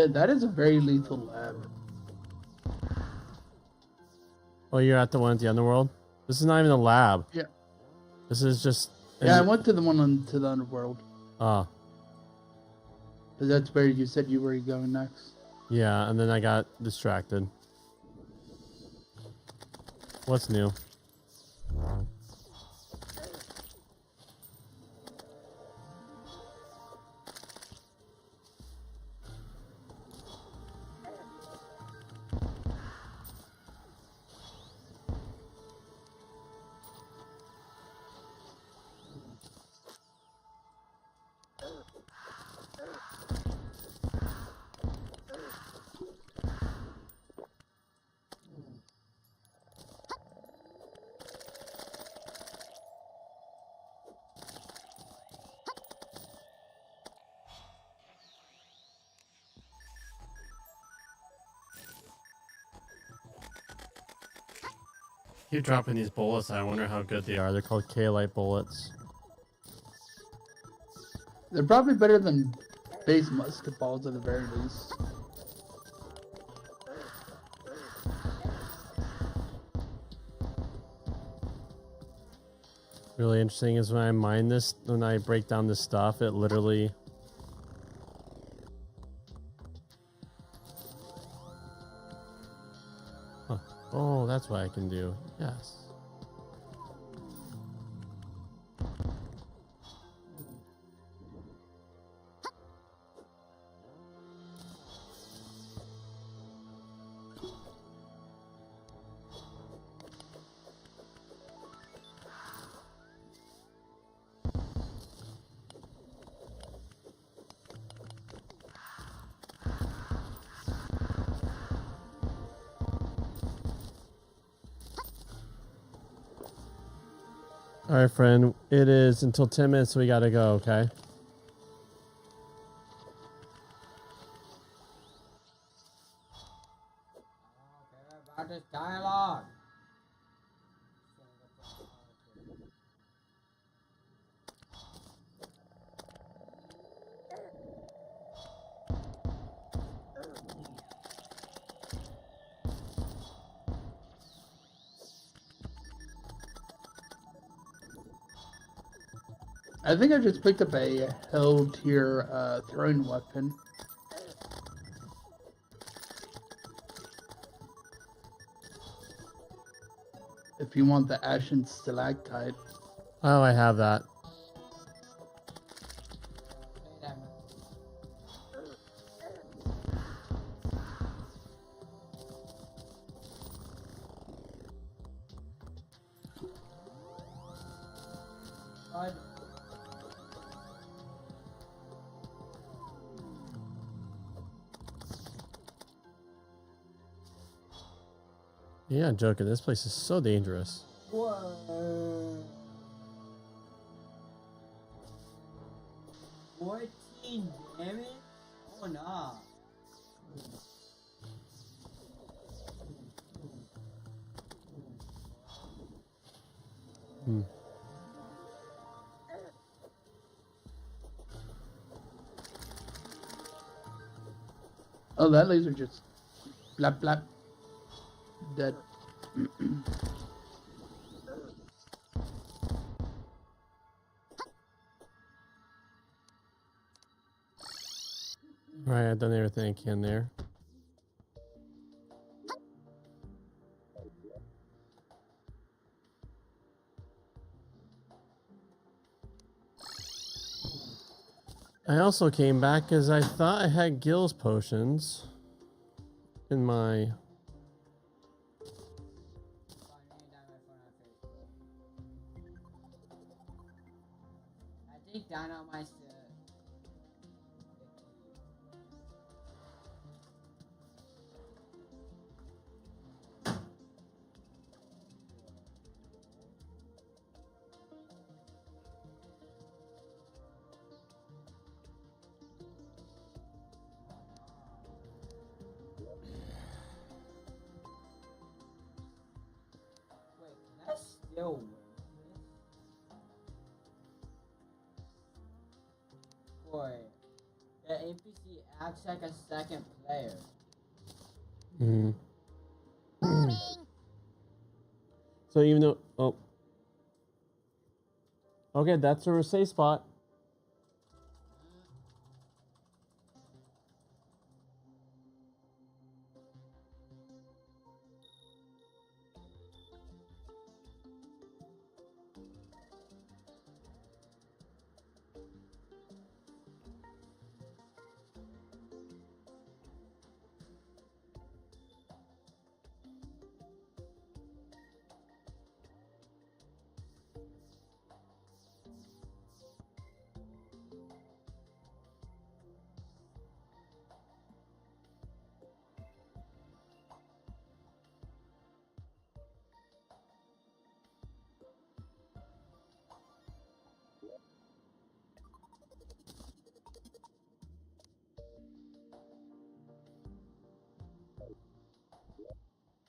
That is a very lethal lab. Oh, you're at the one at the underworld? This is not even a lab. Yeah. This is just... Yeah, I went to the one to the underworld. Oh. But that's where you said you were going next. Yeah, and then I got distracted. What's new? Keep dropping these bullets. I wonder how good they are. They're called K-Light bullets. They're probably better than base musket balls at the very least. Really interesting is when I mine this, when I break down this stuff, it literally... Huh. Oh, that's what I can do. Yes. All right, friend. It is until 10 minutes. So we gotta go. Okay. About this dialogue. I think I just picked up a hell tier throwing weapon. If you want the Ashen Stalactite. Oh, I have that. God. You're not joking. This place is so dangerous. Whoa. 14 damage? Oh, nah. Hmm. Oh, that laser just blap blap. Dead. Alright, I've done everything I can there. I also came back because I thought I had Gil's potions in my... I think Dynamite's Wait, can I still win this? Boy, the NPC acts like a second player. Mm. So even though... Oh. Okay, that's a safe spot.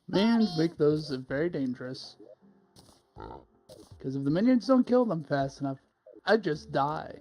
Minions make those very dangerous. Because if the minions don't kill them fast enough, I just die.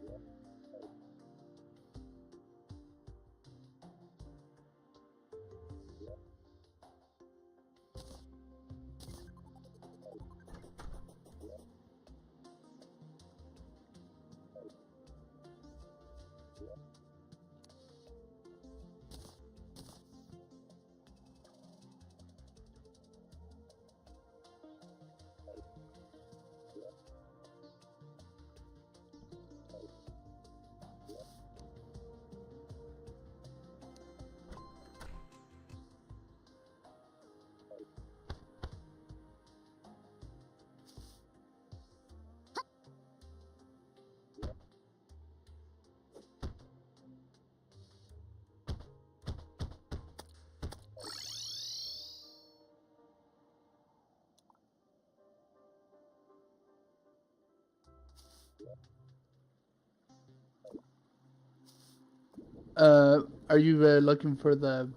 Are you looking for the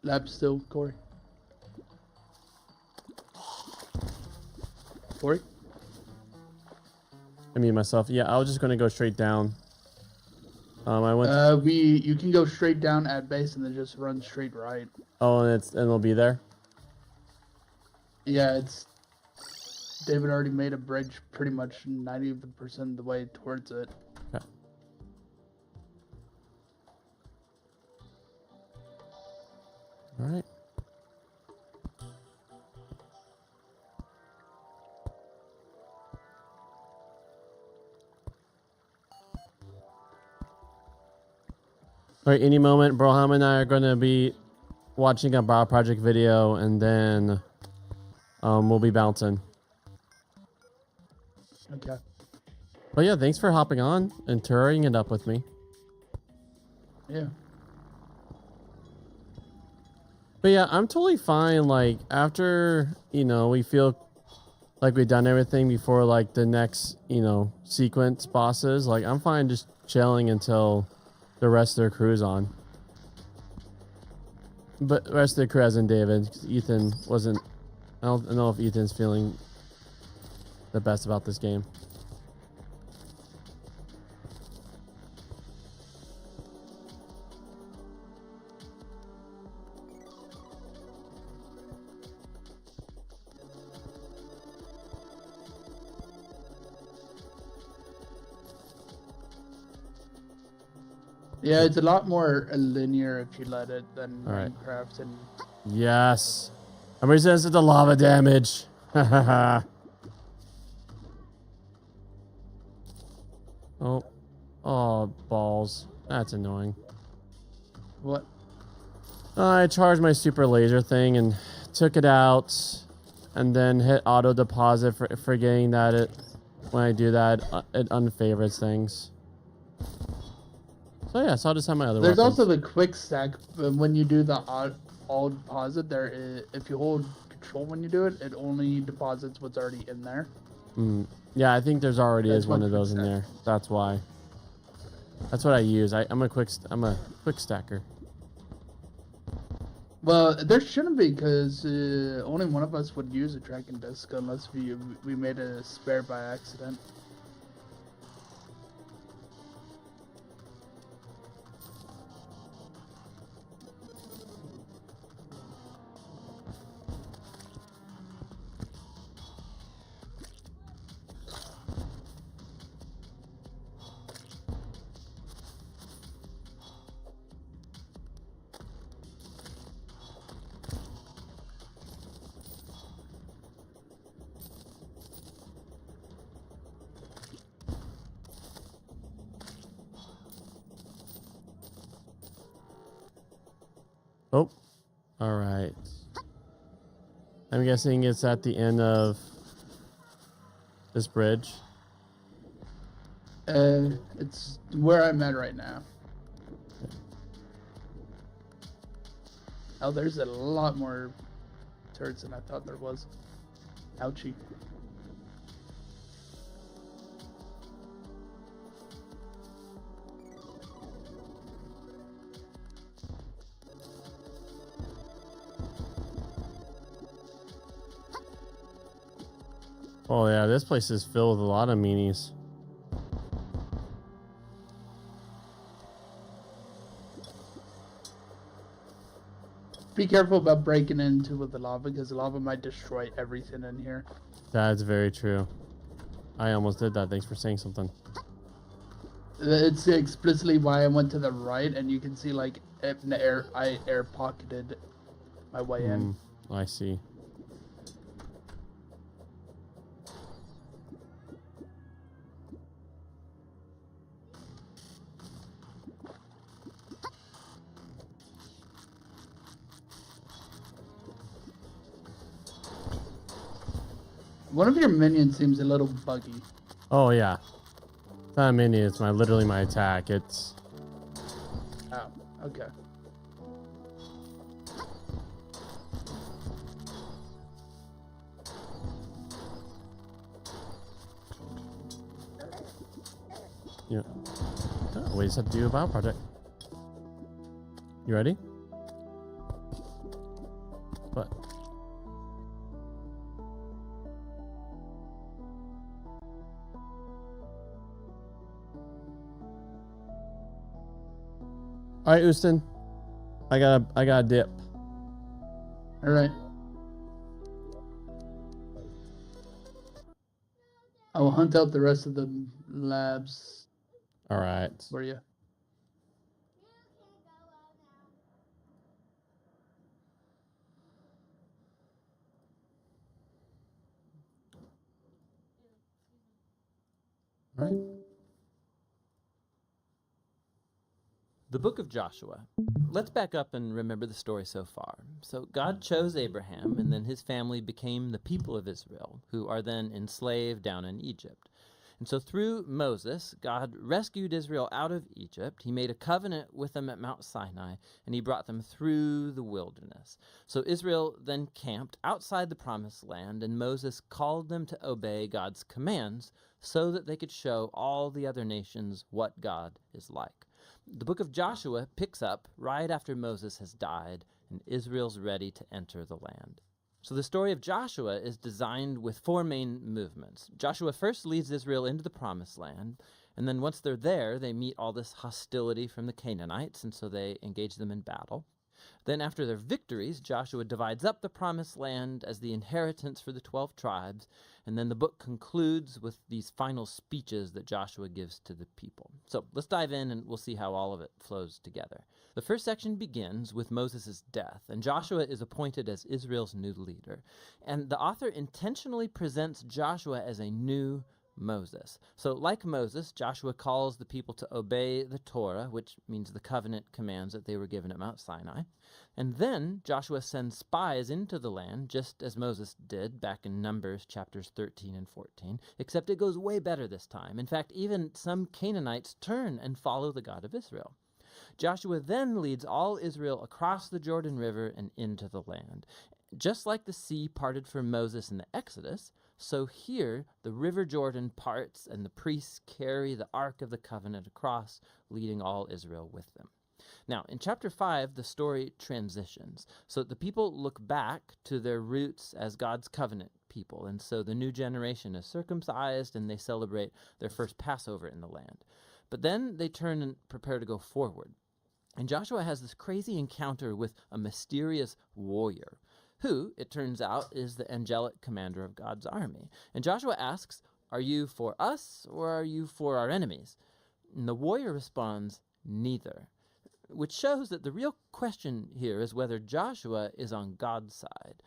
lab still, Corey? Corey? I mean myself. Yeah, I was just gonna go straight down. I went. You can go straight down at base and then just run straight right. Oh, and it'll be there. Yeah, it's David already made a bridge pretty much 90% of the way towards it. Okay. All right. All right. Any moment, Broham and I are going to be watching a Bio Project video, and then we'll be bouncing. Okay. But yeah, thanks for hopping on and touring it up with me. Yeah. But yeah, I'm totally fine. Like, after, we feel like we've done everything before, like, the next, sequence bosses, like, I'm fine just chilling until the rest of their crew's on. But the rest of the crew, as in David, 'cause Ethan wasn't... I don't know if Ethan's feeling the best about this game. Yeah, it's a lot more linear if you let it than All right. Minecraft. And Yes. I'm resistant to lava damage. Oh. Oh, balls. That's annoying. what? I charged my super laser thing and took it out and then hit auto deposit, forgetting that when I do that, it unfavorites things. So yeah, so I'll just have my other There's weapons. also the quick stack. When you do the all deposit, if you hold control when you do it, it only deposits what's already in there. Yeah, I think there's already That's is one one of quick those in stack. there. That's why. That's what I use. I'm a quick stacker. Well, there shouldn't be, because only one of us would use a tracking disc unless we made a spare by accident. Oh, all right. I'm guessing it's at the end of this bridge. It's where I'm at right now. Oh, there's a lot more turrets than I thought there was. Ouchie. Oh yeah, this place is filled with a lot of meanies. Be careful about breaking into with the lava, because the lava might destroy everything in here. That's very true. I almost did that. Thanks for saying something. It's explicitly why I went to the right, and you can see like I air pocketed my way in. I see. One of your minions seems a little buggy. Oh yeah. It's not a mini, it's literally my attack. It's... Oh, okay. Yeah. Oh, we just have to do a bio project. You ready? What? All right, Houston. I got a dip. All right. I will hunt out the rest of the labs All right. for you. All right. The book of Joshua. Let's back up and remember the story so far. So God chose Abraham, and then his family became the people of Israel, who are then enslaved down in Egypt. And so through Moses, God rescued Israel out of Egypt. He made a covenant with them at Mount Sinai, and he brought them through the wilderness. So Israel then camped outside the promised land, and Moses called them to obey God's commands so that they could show all the other nations what God is like. The book of Joshua picks up right after Moses has died, and Israel's ready to enter the land. So the story of Joshua is designed with four main movements. Joshua first leads Israel into the promised land, and then once they're there, they meet all this hostility from the Canaanites, and so they engage them in battle. Then after their victories, Joshua divides up the promised land as the inheritance for the 12 tribes, and then the book concludes with these final speeches that Joshua gives to the people. So let's dive in and we'll see how all of it flows together. The first section begins with Moses' death, and Joshua is appointed as Israel's new leader. And the author intentionally presents Joshua as a new Moses. So like Moses, Joshua calls the people to obey the Torah, which means the covenant commands that they were given at Mount Sinai. And then Joshua sends spies into the land, just as Moses did back in Numbers chapters 13 and 14, except it goes way better this time. In fact, even some Canaanites turn and follow the God of Israel. Joshua then leads all Israel across the Jordan River and into the land. Just like the sea parted for Moses in the Exodus, so here the river Jordan parts and the priests carry the Ark of the Covenant across, leading all Israel with them. Now, in chapter 5, the story transitions. So the people look back to their roots as God's covenant people, and so the new generation is circumcised and they celebrate their first Passover in the land. But then they turn and prepare to go forward. And Joshua has this crazy encounter with a mysterious warrior, who, it turns out, is the angelic commander of God's army. And Joshua asks, "Are you for us or are you for our enemies?" And the warrior responds, "Neither," which shows that the real question here is whether Joshua is on God's side.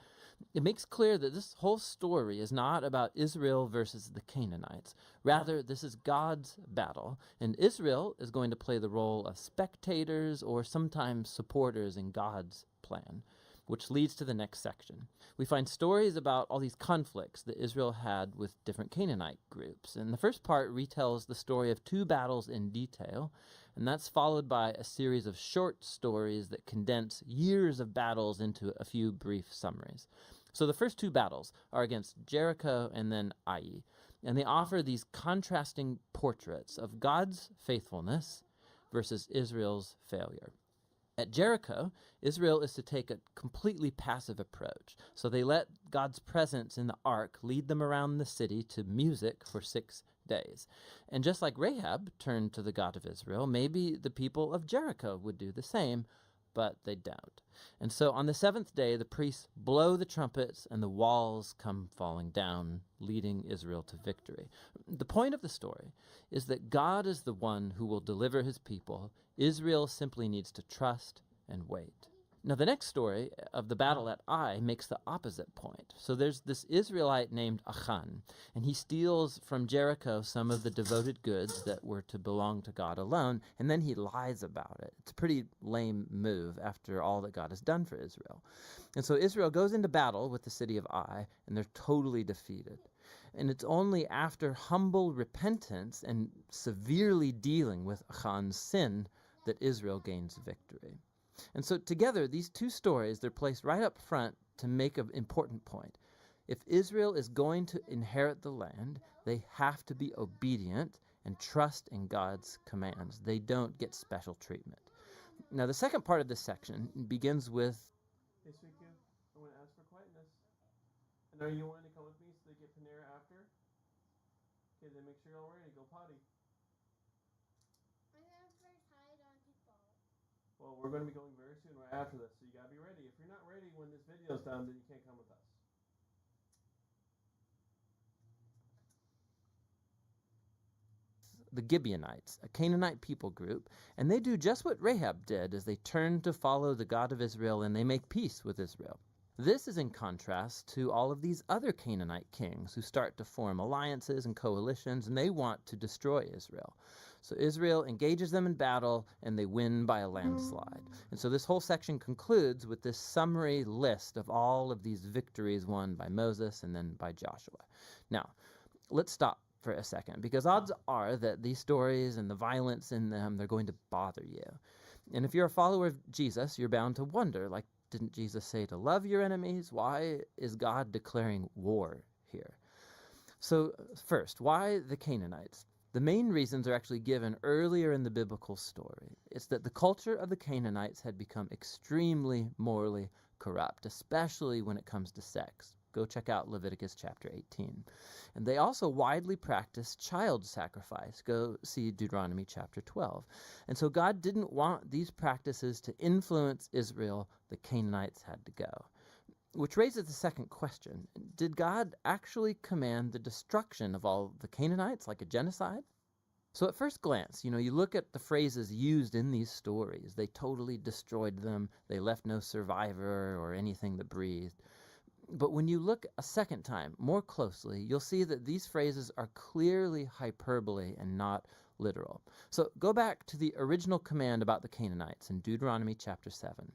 It makes clear that this whole story is not about Israel versus the Canaanites. Rather, this is God's battle, and Israel is going to play the role of spectators or sometimes supporters in God's plan, which leads to the next section. We find stories about all these conflicts that Israel had with different Canaanite groups. And the first part retells the story of 2 battles in detail, and that's followed by a series of short stories that condense years of battles into a few brief summaries. So the first 2 battles are against Jericho and then Ai, and they offer these contrasting portraits of God's faithfulness versus Israel's failure. At Jericho, Israel is to take a completely passive approach. So they let God's presence in the ark lead them around the city to music for 6 days. And just like Rahab turned to the God of Israel, maybe the people of Jericho would do the same, but they don't. And so on the 7th day, the priests blow the trumpets and the walls come falling down, leading Israel to victory. The point of the story is that God is the one who will deliver his people. Israel simply needs to trust and wait. Now, the next story of the battle at Ai makes the opposite point. So there's this Israelite named Achan, and he steals from Jericho some of the devoted goods that were to belong to God alone, and then he lies about it. It's a pretty lame move after all that God has done for Israel. And so Israel goes into battle with the city of Ai, and they're totally defeated. And it's only after humble repentance and severely dealing with Achan's sin that Israel gains victory. And so together, these 2 stories, they're placed right up front to make an important point. If Israel is going to inherit the land, they have to be obedient and trust in God's commands. They don't get special treatment. Now, the second part of this section begins with, Hey, Sweet Q, I'm going to ask for quietness. And are you wanting to come with me so they get Panera after? Okay, then make sure you're all ready. Go potty. I'm very tired on kickball. Well, we're going to be going very soon right after this, so you got to be ready. If you're not ready when this video's done, then you can't come with us. the Gibeonites, a Canaanite people group, and they do just what Rahab did as they turn to follow the God of Israel and they make peace with Israel. This is in contrast to all of these other Canaanite kings who start to form alliances and coalitions, and they want to destroy Israel. So Israel engages them in battle, and they win by a landslide. And so this whole section concludes with this summary list of all of these victories won by Moses and then by Joshua. Now, let's stop for a second, because odds are that these stories and the violence in them, they're going to bother you. And if you're a follower of Jesus, you're bound to wonder, like, didn't Jesus say to love your enemies? Why is God declaring war here? So first, why the Canaanites? The main reasons are actually given earlier in the biblical story. It's that the culture of the Canaanites had become extremely morally corrupt, especially when it comes to sex. Go check out Leviticus chapter 18. And they also widely practiced child sacrifice. Go see Deuteronomy chapter 12. And so God didn't want these practices to influence Israel. The Canaanites had to go. Which raises the second question. Did God actually command the destruction of all the Canaanites, like a genocide? So at first glance, you look at the phrases used in these stories. They totally destroyed them. They left no survivor or anything that breathed. But when you look a second time, more closely, you'll see that these phrases are clearly hyperbole and not literal. So go back to the original command about the Canaanites in Deuteronomy chapter 7.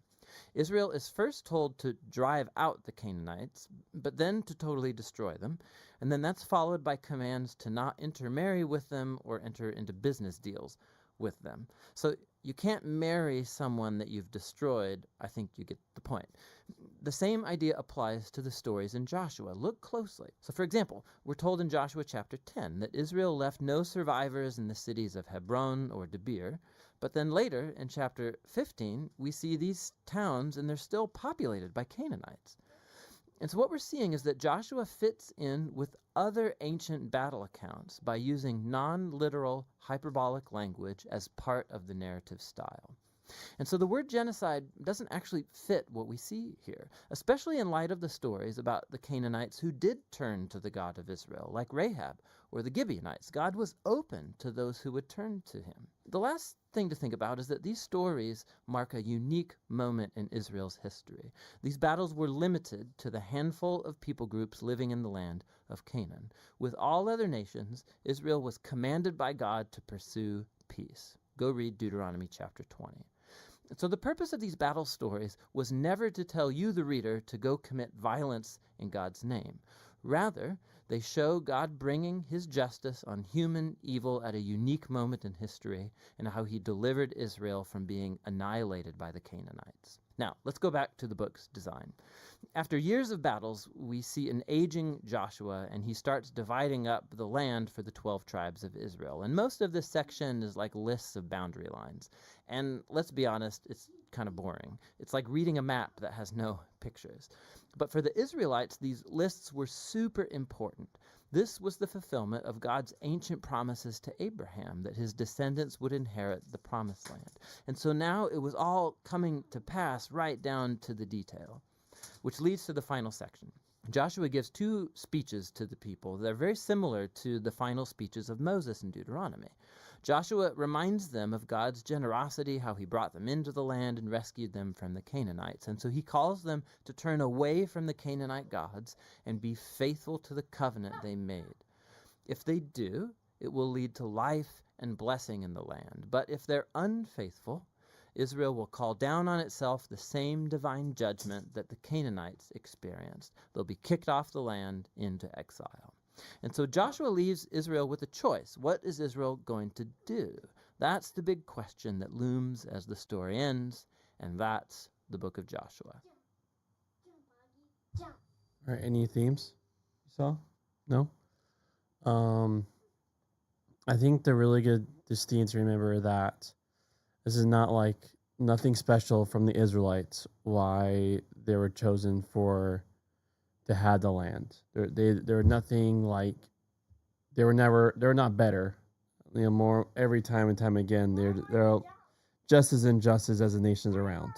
Israel is first told to drive out the Canaanites, but then to totally destroy them. And then that's followed by commands to not intermarry with them or enter into business deals with them. So you can't marry someone that you've destroyed. I think you get the point. The same idea applies to the stories in Joshua. Look closely. So for example, we're told in Joshua chapter 10 that Israel left no survivors in the cities of Hebron or Debir. But then later in chapter 15, we see these towns and they're still populated by Canaanites. And so what we're seeing is that Joshua fits in with other ancient battle accounts by using non-literal hyperbolic language as part of the narrative style. And so the word genocide doesn't actually fit what we see here, especially in light of the stories about the Canaanites who did turn to the God of Israel, like Rahab or the Gibeonites. God was open to those who would turn to him. The last thing to think about is that these stories mark a unique moment in Israel's history. These battles were limited to the handful of people groups living in the land of Canaan. With all other nations, Israel was commanded by God to pursue peace. Go read Deuteronomy chapter 20. So the purpose of these battle stories was never to tell you, the reader, to go commit violence in God's name. Rather, they show God bringing his justice on human evil at a unique moment in history and how he delivered Israel from being annihilated by the Canaanites. Now, let's go back to the book's design. After years of battles, we see an aging Joshua, and he starts dividing up the land for the 12 tribes of Israel. And most of this section is like lists of boundary lines. And let's be honest, it's kind of boring. It's like reading a map that has no pictures. But for the Israelites, these lists were super important. This was the fulfillment of God's ancient promises to Abraham, that his descendants would inherit the promised land. And so now it was all coming to pass right down to the detail, which leads to the final section. Joshua gives two speeches to the people. They're very similar to the final speeches of Moses in Deuteronomy. Joshua reminds them of God's generosity, how he brought them into the land and rescued them from the Canaanites. And so he calls them to turn away from the Canaanite gods and be faithful to the covenant they made. If they do, it will lead to life and blessing in the land. But if they're unfaithful, Israel will call down on itself the same divine judgment that the Canaanites experienced. They'll be kicked off the land into exile. And so Joshua leaves Israel with a choice. What is Israel going to do? That's the big question that looms as the story ends, and that's the book of Joshua. Jump. All right, any themes you saw? No? I think the really good distinct to remember that this is not like nothing special from the Israelites why they were chosen to have the land. They're nothing like they're not better. More every time and time again they're just as injustice as the nations around.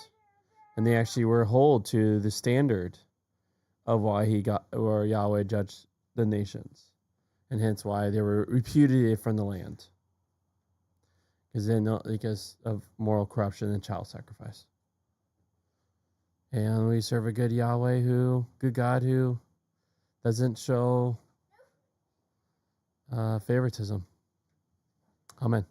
And they actually were held to the standard of why Yahweh judged the nations. And hence why they were repudiated from the land. Because of moral corruption and child sacrifice. And we serve a good good God who doesn't show favoritism. Amen.